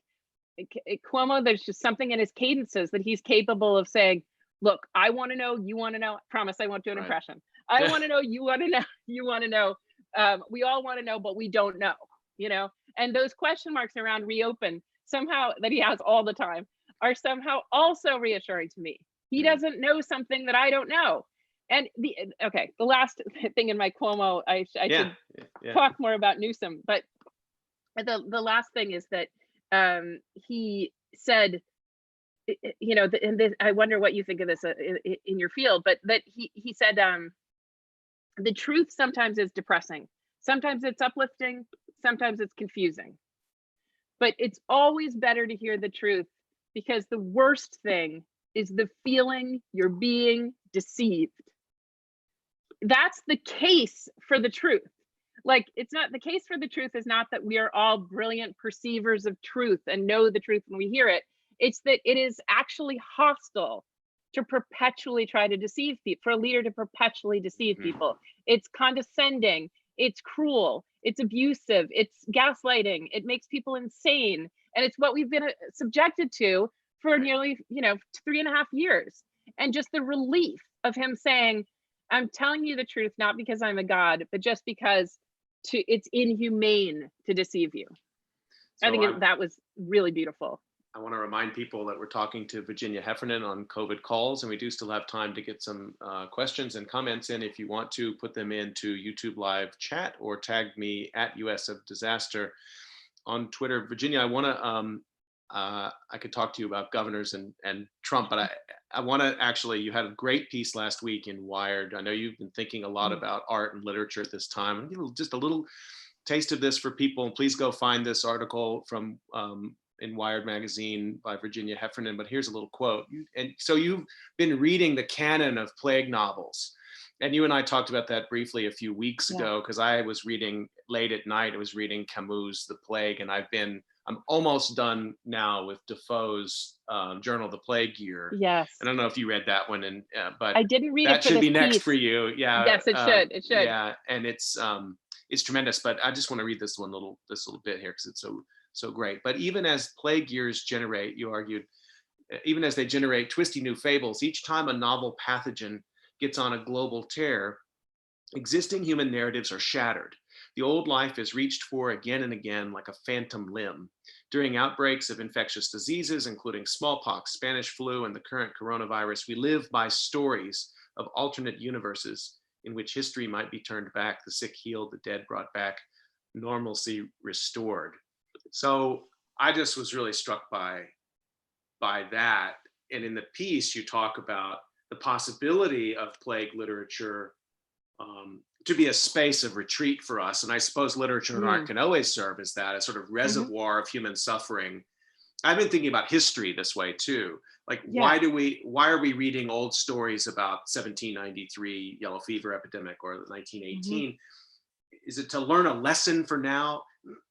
Cuomo, there's just something in his cadences that he's capable of saying, look, I want to know, you want to know. Promise I won't do an impression. I want to know, you want to know, you want to know. We all want to know, but we don't know, and those question marks around reopen somehow that he has all the time are somehow also reassuring to me. He doesn't know something that I don't know. And the last thing in my Cuomo, I Yeah, should yeah, talk more about Newsom, but the last thing is that he said, and this, I wonder what you think of this in your field, but that he said, the truth sometimes is depressing, sometimes it's uplifting, sometimes it's confusing, but it's always better to hear the truth, because the worst thing is the feeling you're being deceived. That's the case for the truth. Like, it's not, the case for the truth is not that we are all brilliant perceivers of truth and know the truth when we hear it. It's that it is actually hostile to perpetually try to deceive people, for a leader to perpetually deceive people. It's condescending, it's cruel, it's abusive, it's gaslighting, it makes people insane. And it's what we've been subjected to for nearly, 3.5 years. And just the relief of him saying, I'm telling you the truth, not because I'm a god, but just because it's inhumane to deceive you. So I think that was really beautiful. I want to remind people that we're talking to Virginia Heffernan on COVIDCalls, and we do still have time to get some questions and comments in. If you want to put them into YouTube live chat or tag me at US of Disaster on Twitter. Virginia, I want to, I could talk to you about governors and Trump, but I want to actually, you had a great piece last week in Wired. I know you've been thinking a lot about art and literature at this time. Just a little taste of this for people. And please go find this article from in Wired Magazine by Virginia Heffernan, but here's a little quote. And so you've been reading the canon of plague novels. And you and I talked about that briefly a few weeks ago, because I was reading late at night, I was reading Camus' The Plague, and I'm almost done now with Defoe's Journal of the Plague Year. Yes. I don't know if you read that one, but I didn't read that it for should this be next piece. for you. Yeah. Yes, it should. It should. Yeah, and it's tremendous. But I just want to read this little bit here because it's so great. But even as plague years generate, you argued, even as they generate twisty new fables, each time a novel pathogen gets on a global tear, existing human narratives are shattered. The old life is reached for again and again like a phantom limb. During outbreaks of infectious diseases, including smallpox, Spanish flu, and the current coronavirus, we live by stories of alternate universes in which history might be turned back, the sick healed, the dead brought back, normalcy restored. So I just was really struck by that. And in the piece, you talk about the possibility of plague literature to be a space of retreat for us. And I suppose literature and art can always serve as that, a sort of reservoir of human suffering. I've been thinking about history this way too. Like, why are we reading old stories about 1793 yellow fever epidemic or 1918? Is it to learn a lesson for now?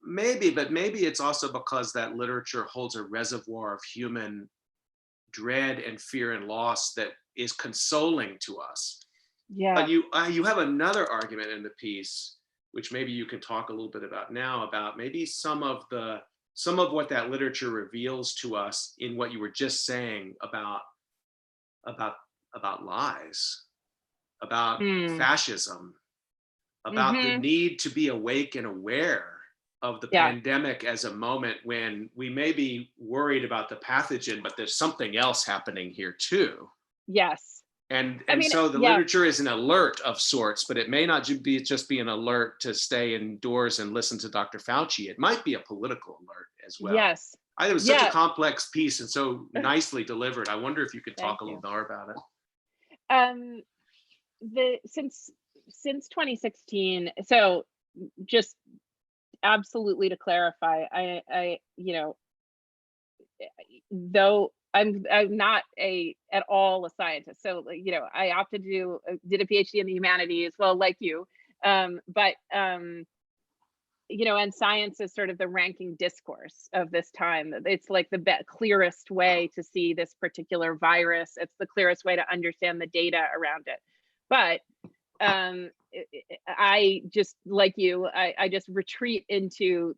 Maybe, but maybe it's also because that literature holds a reservoir of human dread and fear and loss that is consoling to us. Yeah. But you have another argument in the piece, which maybe you can talk a little bit about now, about maybe some of what that literature reveals to us in what you were just saying about lies, about fascism, about the need to be awake and aware of the pandemic as a moment when we may be worried about the pathogen, but there's something else happening here too. Yes. And so the literature is an alert of sorts, but it may not just be an alert to stay indoors and listen to Dr. Fauci. It might be a political alert as well. Yes. It was such a complex piece and so nicely delivered. I wonder if you could talk a little more about it. Since 2016, so just absolutely to clarify, I though I'm not at all a scientist, so I opted to did a PhD in the humanities, well, like you, but and science is sort of the ranking discourse of this time. It's like the clearest way to see this particular virus. It's the clearest way to understand the data around it. But I just, like you, I just retreat into,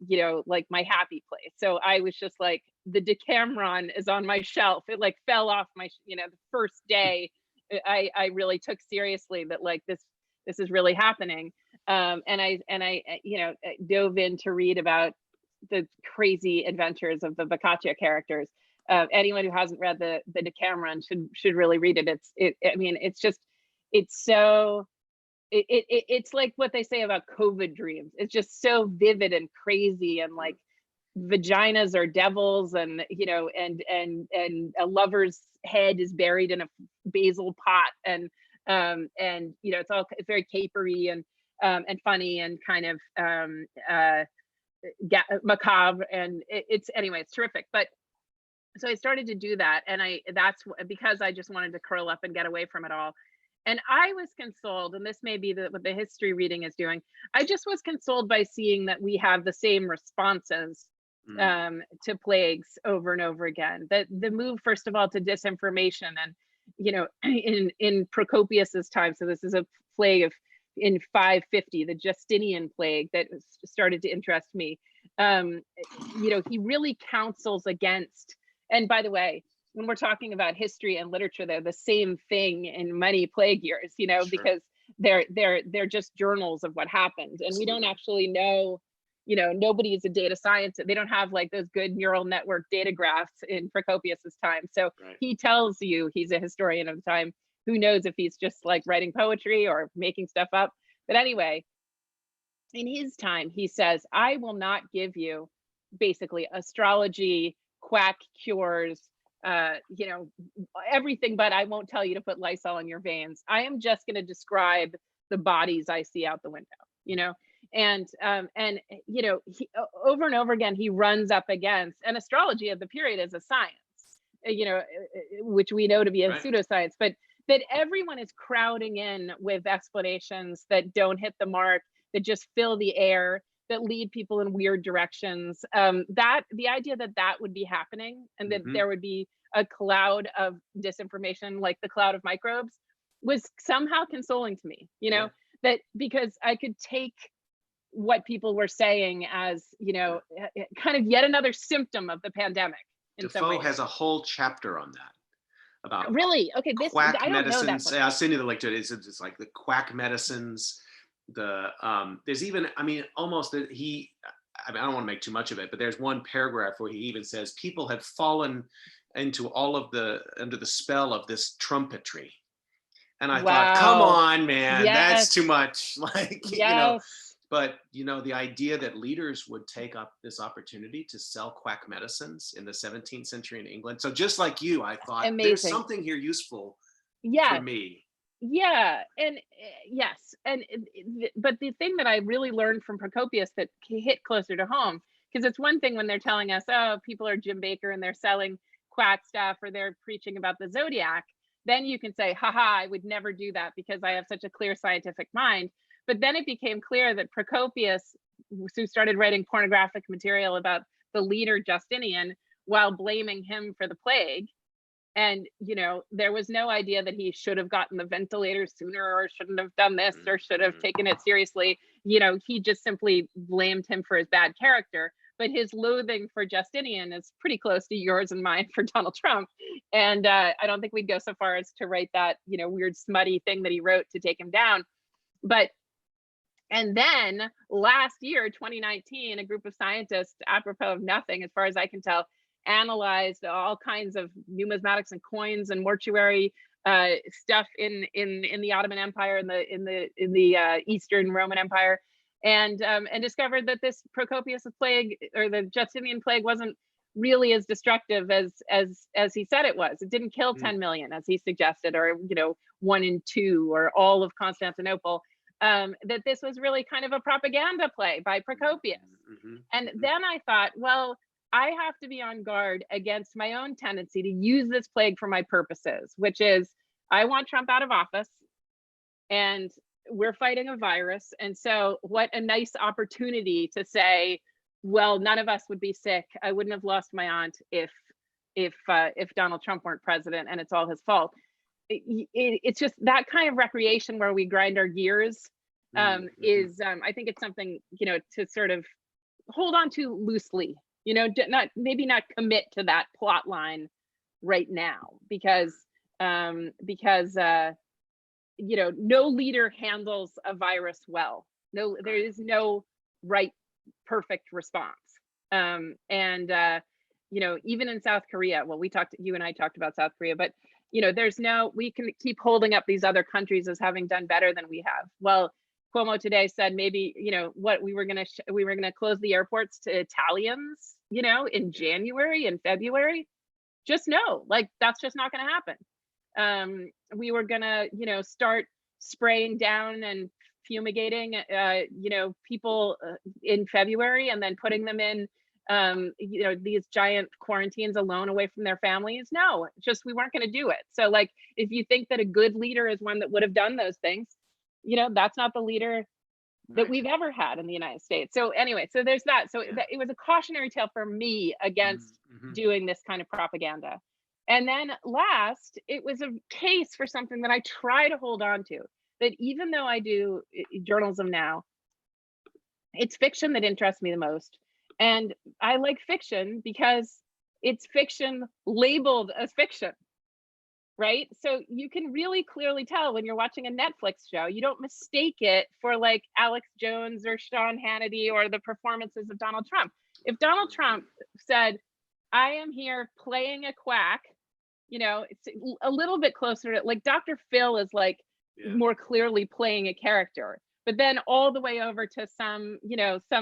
like my happy place. So I was just like, the Decameron is on my shelf. It like fell off my, the first day I really took seriously that like this is really happening. And I dove in to read about the crazy adventures of the Boccaccio characters. Anyone who hasn't read the Decameron should really read it. It's just, it's so it's like what they say about COVID dreams. It's just so vivid and crazy, and like vaginas are devils, and and a lover's head is buried in a basil pot, and it's very capery and funny and kind of macabre, and it's anyway, it's terrific. But so I started to do that, and that's because I just wanted to curl up and get away from it all. And I was consoled, and this may be what the history reading is doing. I just was consoled by seeing that we have the same responses to plagues over and over again. That the move, first of all, to disinformation, and in Procopius's time. So this is a plague in 550, the Justinian plague, that started to interest me. He really counsels against. And by the way, when we're talking about history and literature, they're the same thing in many plague years, Sure. because they're just journals of what happened, and we don't actually know. Nobody is a data scientist. They don't have like those good neural network data graphs in Procopius's time. So He tells you he's a historian of the time. Who knows if he's just like writing poetry or making stuff up? But anyway, in his time, he says, I will not give you basically astrology, quack cures, everything, but I won't tell you to put Lysol in your veins. I am just going to describe the bodies I see out the window, and he, over and over again, he runs up against, and astrology of the period is a science, which we know to be a pseudoscience, but that everyone is crowding in with explanations that don't hit the mark, that just fill the air, that lead people in weird directions. That the idea that would be happening, and that there would be a cloud of disinformation, like the cloud of microbes, was somehow consoling to me, that because I could take what people were saying as, kind of yet another symptom of the pandemic. Defoe has a whole chapter on that. About really? Okay, quack I don't medicines. know that. I'll send you the link to it. It's like the quack medicines. There's even, almost I don't want to make too much of it, but there's one paragraph where he even says people had fallen into under the spell of this trumpetry. And I thought, come on, man, that's too much. But the idea that leaders would take up this opportunity to sell quack medicines in the 17th century in England. So just like you, I thought there's something here useful for me. Yeah, and yes, but the thing that I really learned from Procopius that hit closer to home, because it's one thing when they're telling us, oh, people are Jim Baker and they're selling quack stuff, or they're preaching about the zodiac, then you can say, haha, I would never do that because I have such a clear scientific mind. But then it became clear that Procopius, who started writing pornographic material about the leader Justinian while blaming him for the plague, and there was no idea that he should have gotten the ventilator sooner, or shouldn't have done this, or should have taken it seriously. He just simply blamed him for his bad character. But his loathing for Justinian is pretty close to yours and mine for Donald Trump. And I don't think we'd go so far as to write that, weird smutty thing that he wrote to take him down. And then last year, 2019, a group of scientists, apropos of nothing, as far as I can tell, analyzed all kinds of numismatics and coins and mortuary stuff in the Ottoman Empire, in the Eastern Roman Empire, and discovered that this Procopius plague, or the Justinian plague, wasn't really as destructive as he said it was. It didn't kill 10 million as he suggested, or 1 in 2, or all of Constantinople. That this was really kind of a propaganda play by Procopius. And then I thought, well, I have to be on guard against my own tendency to use this plague for my purposes, which is I want Trump out of office, and we're fighting a virus. And so what a nice opportunity to say, well, none of us would be sick. I wouldn't have lost my aunt if Donald Trump weren't president, and it's all his fault. It's just that kind of recreation where we grind our gears is I think it's something to sort of hold on to loosely, maybe not commit to that plot line right now, because no leader handles a virus well. No, there is no right perfect response. Even in South Korea, well, you and I talked about South Korea, but we can keep holding up these other countries as having done better than we have. Well, Cuomo today said maybe, we were going to close the airports to Italians, in January and February. Just no, like, that's just not going to happen. We were going to, start spraying down and fumigating, people in February, and then putting them in, these giant quarantines alone away from their families. No, just, we weren't going to do it. So, like, if you think that a good leader is one that would have done those things, that's not the leader that we've ever had in the United States. So anyway, so there's that. So it was a cautionary tale for me against doing this kind of propaganda. And then last, it was a case for something that I try to hold on to, that even though I do journalism now, it's fiction that interests me the most. And I like fiction because it's fiction labeled as fiction, right? So you can really clearly tell when you're watching a Netflix show, you don't mistake it for like Alex Jones or Sean Hannity or the performances of Donald Trump. If Donald Trump said, I am here playing a quack, it's a little bit closer to, like, Dr. Phil is like more clearly playing a character. But then all the way over to some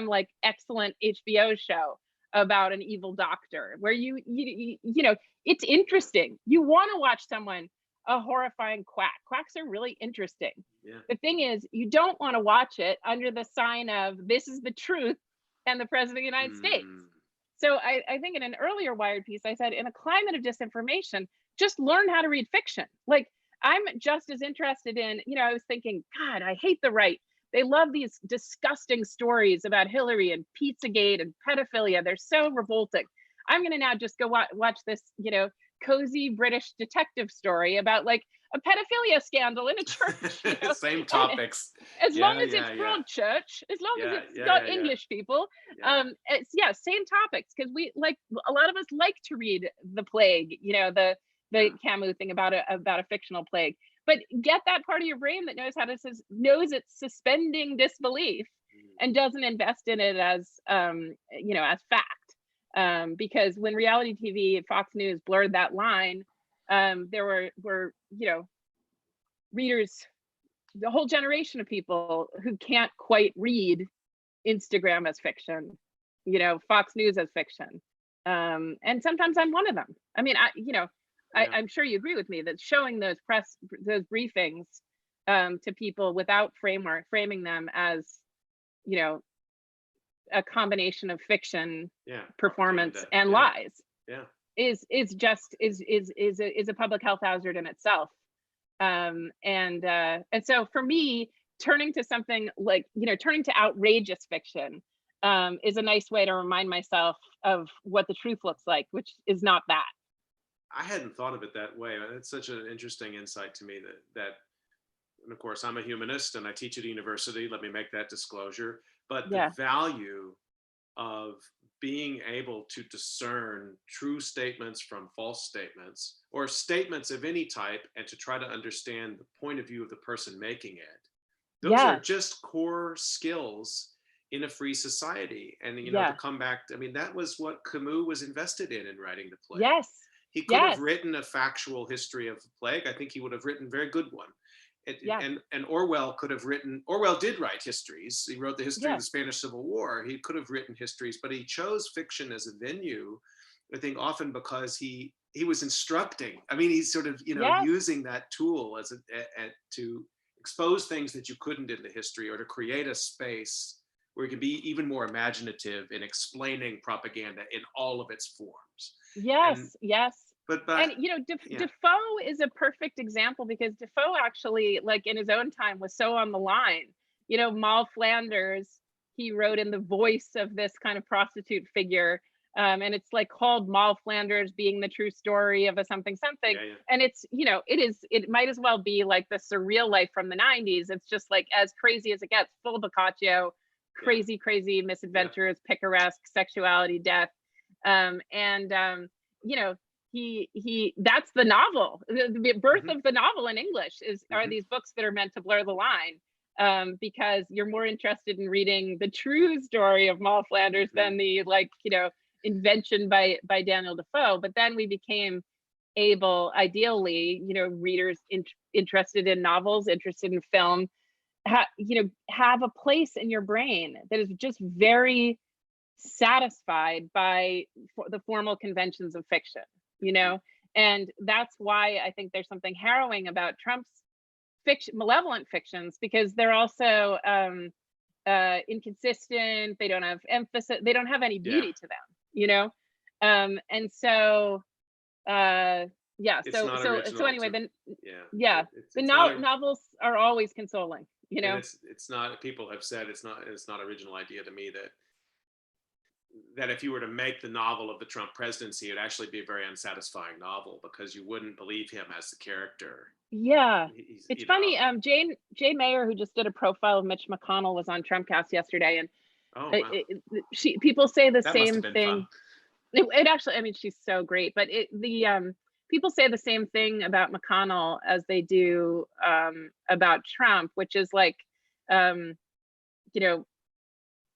like excellent HBO show about an evil doctor, where it's interesting. You want to watch someone, a horrifying quack. Quacks are really interesting. Yeah. The thing is, you don't want to watch it under the sign of this is the truth and the president of the United States. So I think in an earlier Wired piece, I said, in a climate of disinformation, just learn how to read fiction. Like, I'm just as interested in, I was thinking, God, I hate the right. They love these disgusting stories about Hillary and Pizzagate and pedophilia. They're so revolting. I'm going to now just go watch this, cozy British detective story about like a pedophilia scandal in a church. Same topics. As long as it's broad church, as long as it's got English people. It's same topics, because we like, a lot of us like to read The Plague, the Camus thing about a fictional plague. But get that part of your brain that knows it's suspending disbelief and doesn't invest in it as as fact. Because when reality TV and Fox News blurred that line, there were readers, the whole generation of people who can't quite read Instagram as fiction, Fox News as fiction. And sometimes I'm one of them. I mean, I'm sure you agree with me that showing those briefings to people without framing them as, a combination of fiction, performance, and lies, is a public health hazard in itself. And so for me, turning to something like, turning to outrageous fiction is a nice way to remind myself of what the truth looks like, which is not that. I hadn't thought of it that way. It's such an interesting insight to me that, and of course, I'm a humanist and I teach at a university. Let me make that disclosure. But the value of being able to discern true statements from false statements, or statements of any type, and to try to understand the point of view of the person making it. Those are just core skills in a free society. And, to come back, that was what Camus was invested in writing The Plague. Yes. He could have written a factual history of the plague. I think he would have written a very good one. And Orwell did write histories. He wrote the history of the Spanish Civil War. He could have written histories, but he chose fiction as a venue, I think often because he was instructing. He's sort of, using that tool to expose things that you couldn't in the history, or to create a space where you can be even more imaginative in explaining propaganda in all of its forms. Yes. But and Defoe is a perfect example, because Defoe actually, like, in his own time, was so on the line. Moll Flanders, he wrote in the voice of this kind of prostitute figure, and it's like called Moll Flanders being the true story of a something. And it's it might as well be like the surreal life from the 90s. It's just like as crazy as it gets, full of Boccaccio, crazy misadventures, picaresque sexuality, death, he that's the novel. The birth of the novel in English are these books that are meant to blur the line, because you're more interested in reading the true story of Moll Flanders than the invention by Daniel Defoe. But then we became able, ideally, readers interested in novels, interested in film, have a place in your brain that is just very satisfied by the formal conventions of fiction, and that's why I think there's something harrowing about Trump's malevolent fictions, because they're also inconsistent. They don't have emphasis. They don't have any beauty to them, and so yeah. It's not So original anyway, to, then yeah. the It's not. novels are always consoling, And it's not. People have said it's not original idea to me that if you were to make the novel of the Trump presidency, it'd actually be a very unsatisfying novel because you wouldn't believe him as the character. Yeah. He's, It's funny. Jay Mayer, who just did a profile of Mitch McConnell, was on Trumpcast yesterday, and oh wow, people say the that must same have been thing. fun. It actually, I mean, she's so great, but people say the same thing about McConnell as they do about Trump, which is like,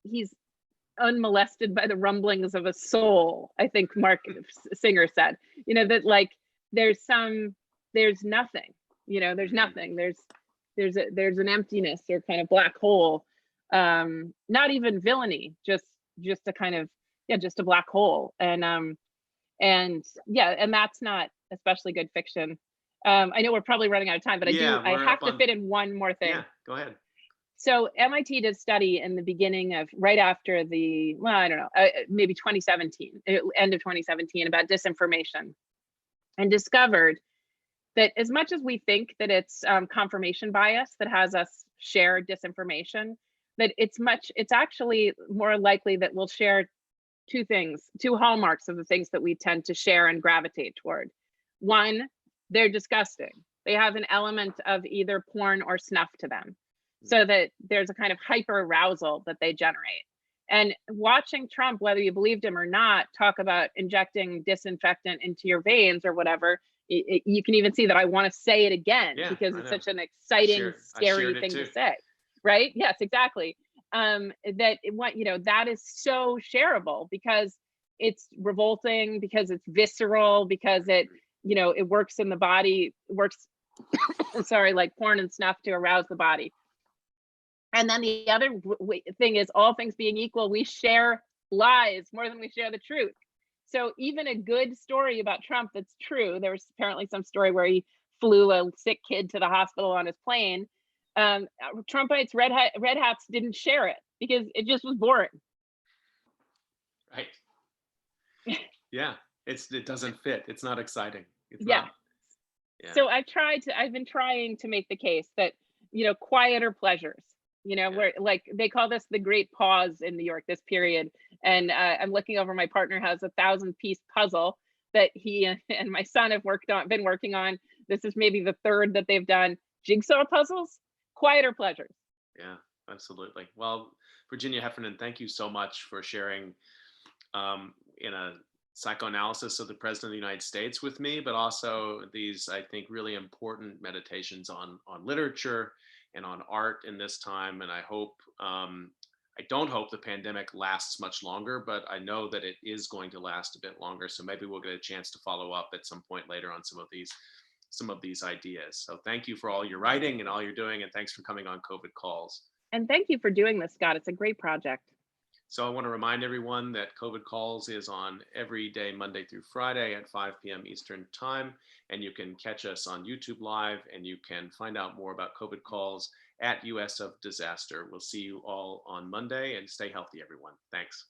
he's unmolested by the rumblings of a soul. I think Mark Singer said, that like there's nothing, there's nothing, there's an emptiness or kind of black hole, not even villainy, just a kind of, just a black hole. And yeah, and that's not especially good fiction. I know we're probably running out of time, but I have to fit in one more thing. Yeah, go ahead. So MIT did a study in the beginning of, right after the, well, I don't know, maybe 2017, end of 2017, about disinformation, and discovered that as much as we think that it's confirmation bias that has us share disinformation, that it's actually more likely that we'll share two hallmarks of the things that we tend to share and gravitate toward. One, they're disgusting. They have an element of either porn or snuff to them, so that there's a kind of hyper arousal that they generate. And watching Trump, whether you believed him or not, talk about injecting disinfectant into your veins or whatever, you can even see that I want to say it again, because it's such an exciting, scary thing to say, right? Yes, exactly. That is so shareable because it's revolting, because it's visceral, because it works in the body, works sorry, like porn and snuff to arouse the body. And then the other thing is, all things being equal, we share lies more than we share the truth. So even a good story about Trump that's true, there was apparently some story where he flew a sick kid to the hospital on his plane. Trumpites, red hats didn't share it because it just was boring. Right. Yeah, it doesn't fit. It's not exciting. It's yeah. not. Yeah. So I've been trying to make the case that, quieter pleasures, where, like, they call this the great pause in New York, this period. And I'm looking over, my partner has a 1,000-piece puzzle that he and my son have been working on. This is maybe the third that they've done. Jigsaw puzzles, quieter pleasures. Yeah, absolutely. Well, Virginia Heffernan, thank you so much for sharing in a psychoanalysis of the President of the United States with me, but also these, I think, really important meditations on literature and on art in this time. And I don't hope the pandemic lasts much longer, but I know that it is going to last a bit longer. So maybe we'll get a chance to follow up at some point later on some of these ideas. So thank you for all your writing and all you're doing, and thanks for coming on COVID Calls. And thank you for doing this, Scott. It's a great project. So I want to remind everyone that COVID Calls is on every day, Monday through Friday at 5 p.m. Eastern Time. And you can catch us on YouTube Live, and you can find out more about COVID Calls at US of Disaster. We'll see you all on Monday, and stay healthy, everyone. Thanks.